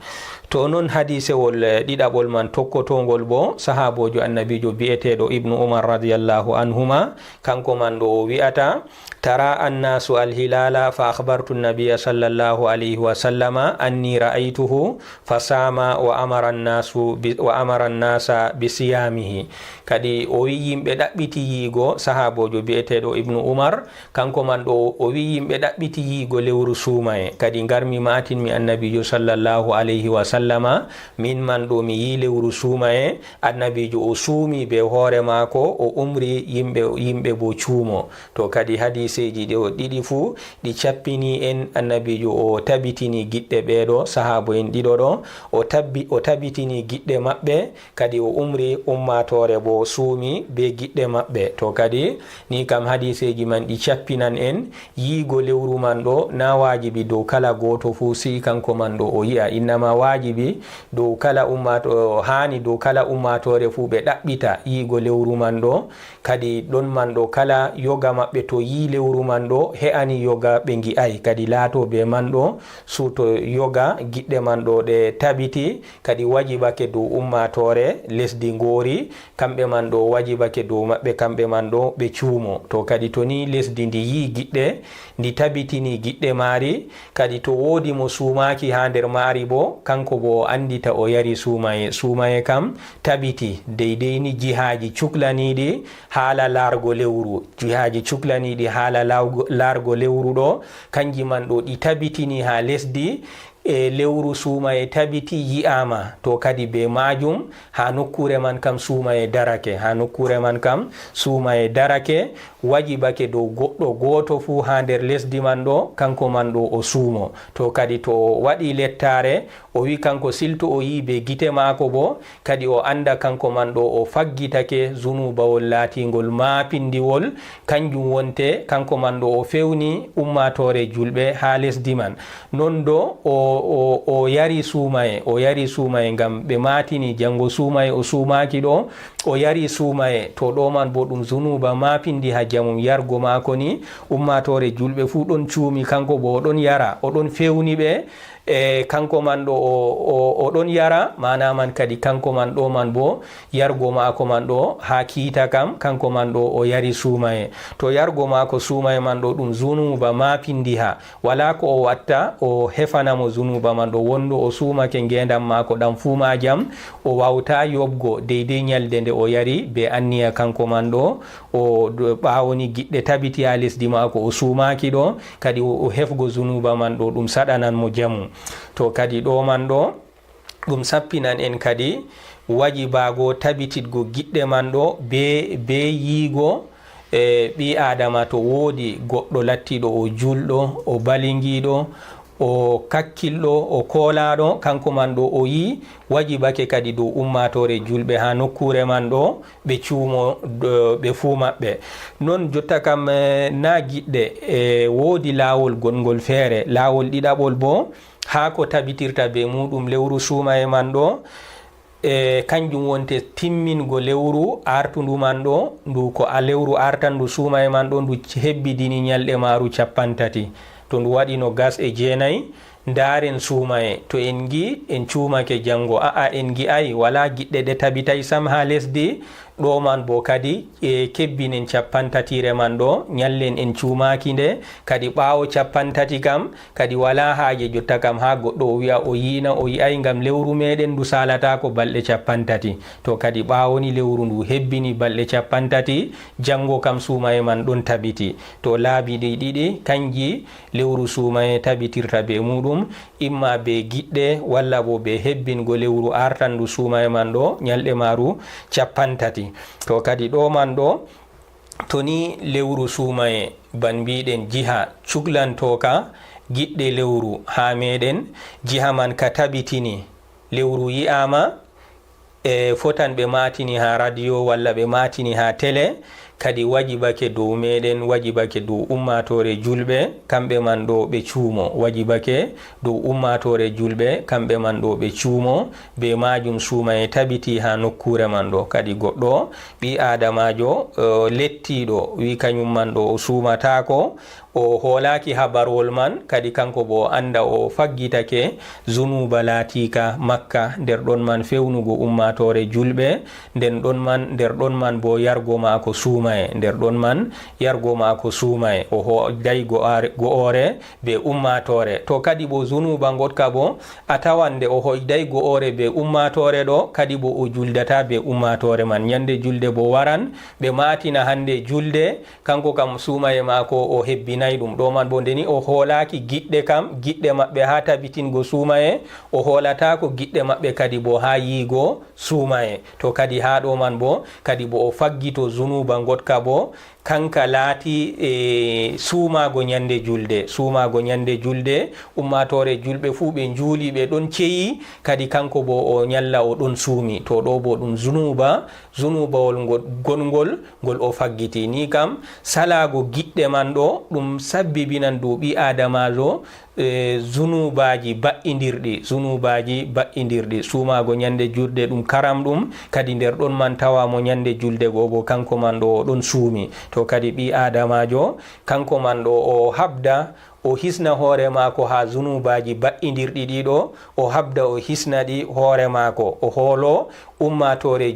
to non hadisewol ɗiɗaɓol man tokkotongol bo sahabojo annabijo bi'eteɗo Ibnu Umar radiyallahu anhuma kanko man ɗo o wi'ata tara annasu alhilala fa akhbartu nabiya sallallahu alayhi wa sallama anni ra'aytuhu fasama wa amara an-nasa bi siyamihi. kadi o wi yimɓe ɗaɓɓiti yiigo sahabojo bi'eteɗo Ibnu Umar kanko man ɗo o wi yimɓe ɗaɓɓiti yiigo lewru suumaye kadi garmi matin mi annabijo sallallahu alayhi wa sallama min man ɗo mi yi lewru suumaye annabijo o suumi be hoore maako o umri yimɓe bo cuumo. to kadi hadiseji ɗe o ɗiɗi fuu ɗi cappini en annabijo o tabitini giɗɗe ɓeɗo sahabo en ɗiɗo ɗo o tabitini giɗɗe maɓɓe kadi o umri ummatore bo suumi be giɗɗe maɓɓe. to kadi ni kam hadiseji man ɗi cappinan en yiigo lewru man ɗo na wajibi dow kala goto fuu si kanko man ɗo o yi'a innama wajibi dow kala hani dow kala ummatore fuu ɓe ɗaɓɓita yiigo lewru man ɗo kadi ɗon man ɗo kala yoga maɓɓe to yi lewru man ɗo he'ani yoga ɓe gi'ai kadi laato be man ɗo suto yoga giɗɗe man ɗo ɗe tabiti kadi wajibake dow ummatore lesdi ngori kamɓe man ɗo wajibake dow maɓɓe kamɓe man ɗo ɓe cuumo. to kadi to ni lesdi ndi yi giɗɗe ndi tabitini giɗɗe maari kadi to wodi mo suumaki ha nder maari bo kanko bo andita o yari suumaye kam tabiti deydey ni jihaji cuklaniɗi haala largo lewru jihaji cuklaniɗi haala largo lewru ɗo kanji man ɗo ɗi tabitini ha lesdi lewru suumaye tabiti yi'ama to kadi be majum ha nokkure man kam suumaye darake wajibake dow goɗɗo goto fu ha nder lesdi man ɗo kanko man ɗo o suumo. to kadi to waɗi lettare o wi kanko silto o yi be gite maako bo kadi o anda kanko man ɗo o faggitake zunubawol latingol mapindiwol kanjum wonte kanko man ɗo o fewni ummatore julɓe ha lesdi man. non do o yari suumaye ngam ɓe matini jango suumaye o suumaki ɗo o yari suumaye to ɗo man bo ɗum zunuba mapindi ha jamum yargo maako ni ummatore julɓe fu ɗon cuumi kanko bo o ɗon yara o ɗon fewni ɓe kanko man ɗo o ɗon yara mana man kadi kanko man ɗo man bo yargo maako man ɗo ha kiita kam kanko man ɗo o yari suumaye. to yargo maako suumaye man ɗo ɗum zunuba mapindi ha wala ko o watta o hefanamo zunuba man ɗo wondo o suumake ngendam maako ɗam fuma jam o wawta yobgo deydey nyalde nde o yari be anniya kanko man ɗo o ɓawoni giɗɗe tabiti ha lesdi maako o suumaki ɗo kadi o hefgo zunuba man ɗo ɗum saɗanan mo jamu. to kadi ɗo man ɗo ɗum sappinan en kadi wajibago tabititgo giɗɗe man ɗo be yiigo ɓi adama to woodi goɗɗo lattiɗo o julɗo o balingiɗo o kakkilɗo o koolaɗo kanko man ɗo o yi wajibake kadi dow ummatore julɓe ha nokkure man ɗo ɓe cuumo ɓe fuu maɓɓe. non jotta kam na giɗɗe woodi laawol gongol feere laawol ɗiɗaɓol bo ha ko tabitirta be muɗum lewru suumaye man ɗo kanjum wonte timmingo lewru artundu man ɗo ndu ko a lewru artandu suumaye man ɗo ndu hebbidini nyalɗe maru 50 to ndu waɗino gas e 9 ndaren suumaye to en gi en cuumake jango en gi'ai wala giɗɗe ɗe tabitay sam ha lesdi ɗo man bo kadi kebbinen cappantatire man ɗo ñallen en cuumaki nde kadi ɓaawo cappantati kam kadi wala haaje jotta kam ha goɗɗo o wiya o yiina o yi'ay ngam lewru meɗen ndu salata ko balɗe cappantati to kadi ɓaawoni lewru ndu hebbini balɗe cappantati janngo kam suumaye man ɗon tabiti to laabi ɗiɗi kanji lewru suumaye tabitirta be muɗum imma be giɗɗe walla bo be hebbingo lewru artandu suumaye man ɗo ñalɗe maru cappantati to kadi ɗo man ɗo to ni lewru suumaye ban mbiɗen jiha cuklantoka giɗɗe lewru ha meɗen jiha man ka tabitini lewru yi'ama fotan ɓe matini ha radio walla ɓe matini ha télé kadi wajibake dow meɗen wajibake dow ummatore julɓe kamɓe man ɗo ɓe cuumo wajibake dow ummatore julɓe kamɓe man ɗo ɓe cuumo be majum suumaye tabiti ha nokkure man ɗo kadi goɗɗo ɓi adamajo lettiɗo wi kañum man ɗo o suumatako o hoolaki habarwol man kadi kanko bo anda o faggitake zunuba laatika makka nder ɗon man fewnugo ummatore julɓe nder ɗon man bo yargo maako suumaye nder ɗon man yargo maako suumaye o hoɗay go'ore be ummatore to kadi bo zunuba gotka bo a tawan nde o hoyday go'ore be ummatore ɗo kadi bo o juldata be ummatore man ñande julde bo waran ɓe matina hande julde kanko kam suumaye maako o hebbinay ɗum ɗo man bo ndeni o hoolaki giɗɗe kam giɗɗe maɓɓe ha tabitingo suumaye o hoolatako giɗɗe maɓɓe kadi bo ha yiigo suumaye to kadi ha ɗo man bo kadi bo o faggito zunuba gotka bo kanka laati suumago ñande julde ummatore julɓe fuu ɓe juuli ɓe ɗon ceyi kadi kanko bo o ñalla o ɗon suumi to ɗo bo ɗum zunubawol gongol ngol o faggiti ni kam salago giɗɗe man ɗo ɗum sabbibinan dow ɓi adamajo zunubaji ba'indirɗi suumago ñande julde ɗum karam ɗum kadi nder ɗon man tawamo ñande julde go bo kanko man ɗo o ɗon suumi to kadi ɓi adamajo kanko man ɗo o habda o hisna hoore maako ha zunubaji ba'indirɗi ɗiɗo o habda o hisna ɗi hoore maako o hoolo ummatore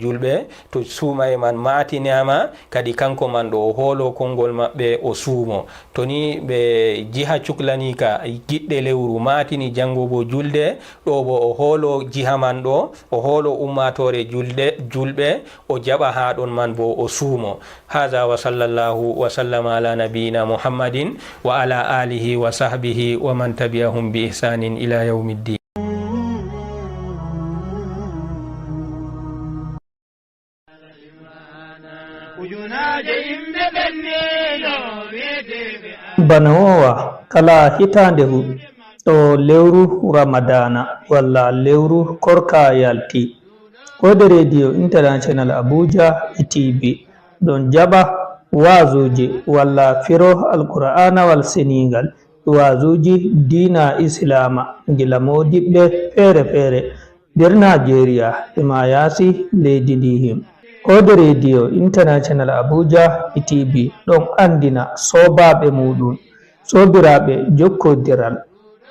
julɓe to suumaye man matinama kadi kanko man ɗo o hoolo konngol maɓɓe o suumo to ni ɓe jiha cuklanika giɗɗe lewru matini janngo bo julde ɗo bo o hoolo jiha man ɗo o hoolo ummatore julɓe o jaɓa ha ɗon man bo o suumo haza wa sallallahu wa sallama ala nabiyina muhammadin wa ala alihi wa sahbihi wa man tabi'ahum bi ihsanin ila yawmiddin. bana wowa kala hitande fu ɗo lewru ramadana walla lewru korka yalti kode radio international abuja e tv ɗon jaɓa wazuji walla firo alqur'ana wal seningal wazuji dina islama gila modiɓɓe feere feere nder nigeria e ma yaasi leydi ndi him kode radio international abuja e tv ɗon andina sobaɓe muɗum sobiraɓe jokkodiral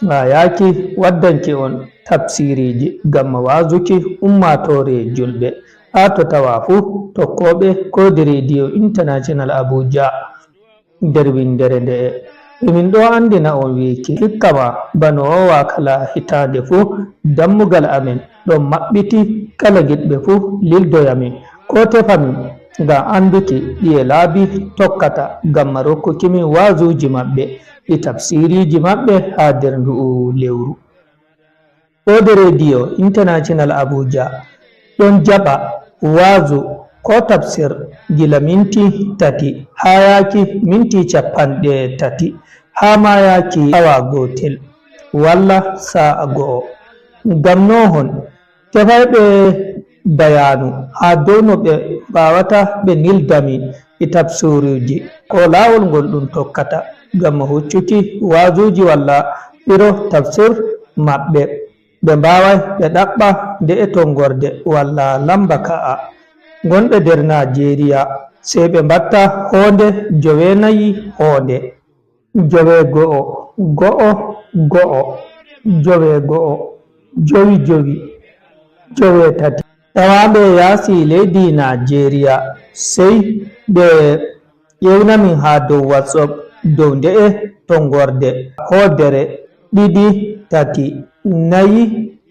ga yaki waddanke on tafsiriji gam wazuki ummatore julɓe ha to tawa fu tokkoɓe kode radio international abuja nder windere nde'e min ɗo andina on wiki hikkama bano wowa kala hitande fu dammugal amen ɗon maɓɓiti kala giɗɓe fu lildoyamin ko tefamin ngam anduki ɗiye laabi tokkata gam rokkukimin wazuji maɓɓe ɗi tafsiriji maɓɓe ha nder ndu'u lewru kode radio international abuja ɗon jaɓa wazu ko tafsir gila minti 3 ha yaki minti 30 ha ma yaki awa gotel walla sa'a go'o gam nohon tefayɓe bayanu ha dow no ɓe mbawata ɓe nildami e tafsiruji ko lawol ngol ɗum tokkata gam huccuki wazuji walla ɓiro tafsir maɓɓe ɓe mbawai ɓe ɗaɓɓa nde e tongorde walla lamba ka'a gonɓe nder nigeria sey ɓe mbatta honde 9 honde 9 go'o 9 9 9 9 3 tawaɓe yaasi leydi Nigeria sey ɓe ƴewnamin ha dow WhatsApp dow nde'e tongorde hoodere 2 3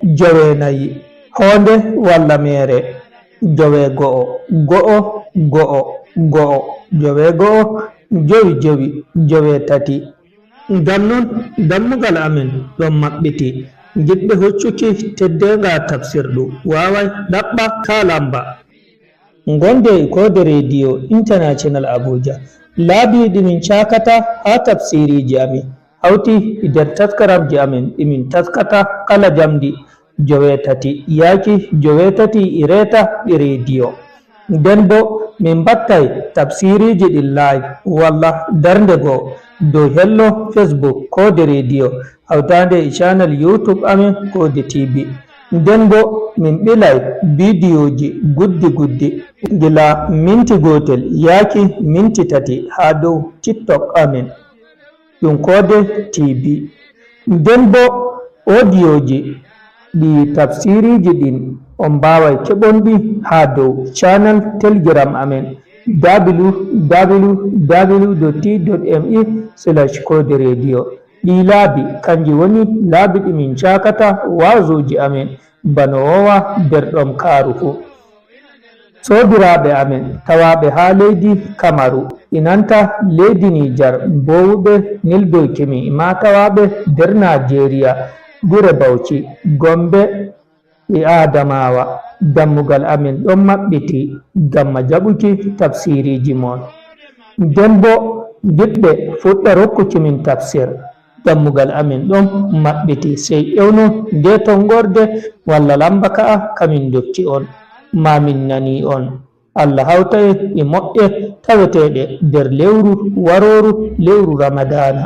4 9 hoonde walla mere 91111 919 ngam non dammugal amen ɗon maɓɓiti. giɗɓe hoccuki teddenga tafsirɗu wawai ɗaɓɓa ka lamba gonde kode rediyo international Abuja. laabi ɗimin cakata ha tafsiriji amin hawti nder taskaramji amin ɗimin taskata kala jamdi 9 yaki 9 reta ɗi rediyo. nden bo min battay tafsiriji ɗin live walla darnde goo dow hello Facebook kode rediyo hawtande channel YouTube amin kode TV. nden bo min ɓilay bidiyoji guddi gila minti gotel yaki minti 3 ha dow TikTok amin ɗum kode TV. nden bo audiyoji ɗi tafsiriji ɗin on mbawai keɓonɗi ha dow channel Telegram amin www.t.me/kode radio. ɗi laabi kanji woni laabi ɗimin cakata wazuji amin bano wowa derɗom karufu. sobiraɓe amin tawaɓe ha leydi Kamaru inanta leydi Nijar bowuɓe nildoykimi ma tawaɓe nder Nigeria gure Bauchi Gombe e Adamawa dammugal amin ɗon maɓɓiti gamma jaɓuki tafsiriji mon. nden bo giɗɓe fuɗɗa rokkukimin tafsir dammugal amin ɗon maɓɓiti sey ƴewno nde tongorde walla lamba ka'a kamin dokki on ma min nani on. Allah hawta e moƴƴe taweteɗe nder lewru waroru lewru Ramadana.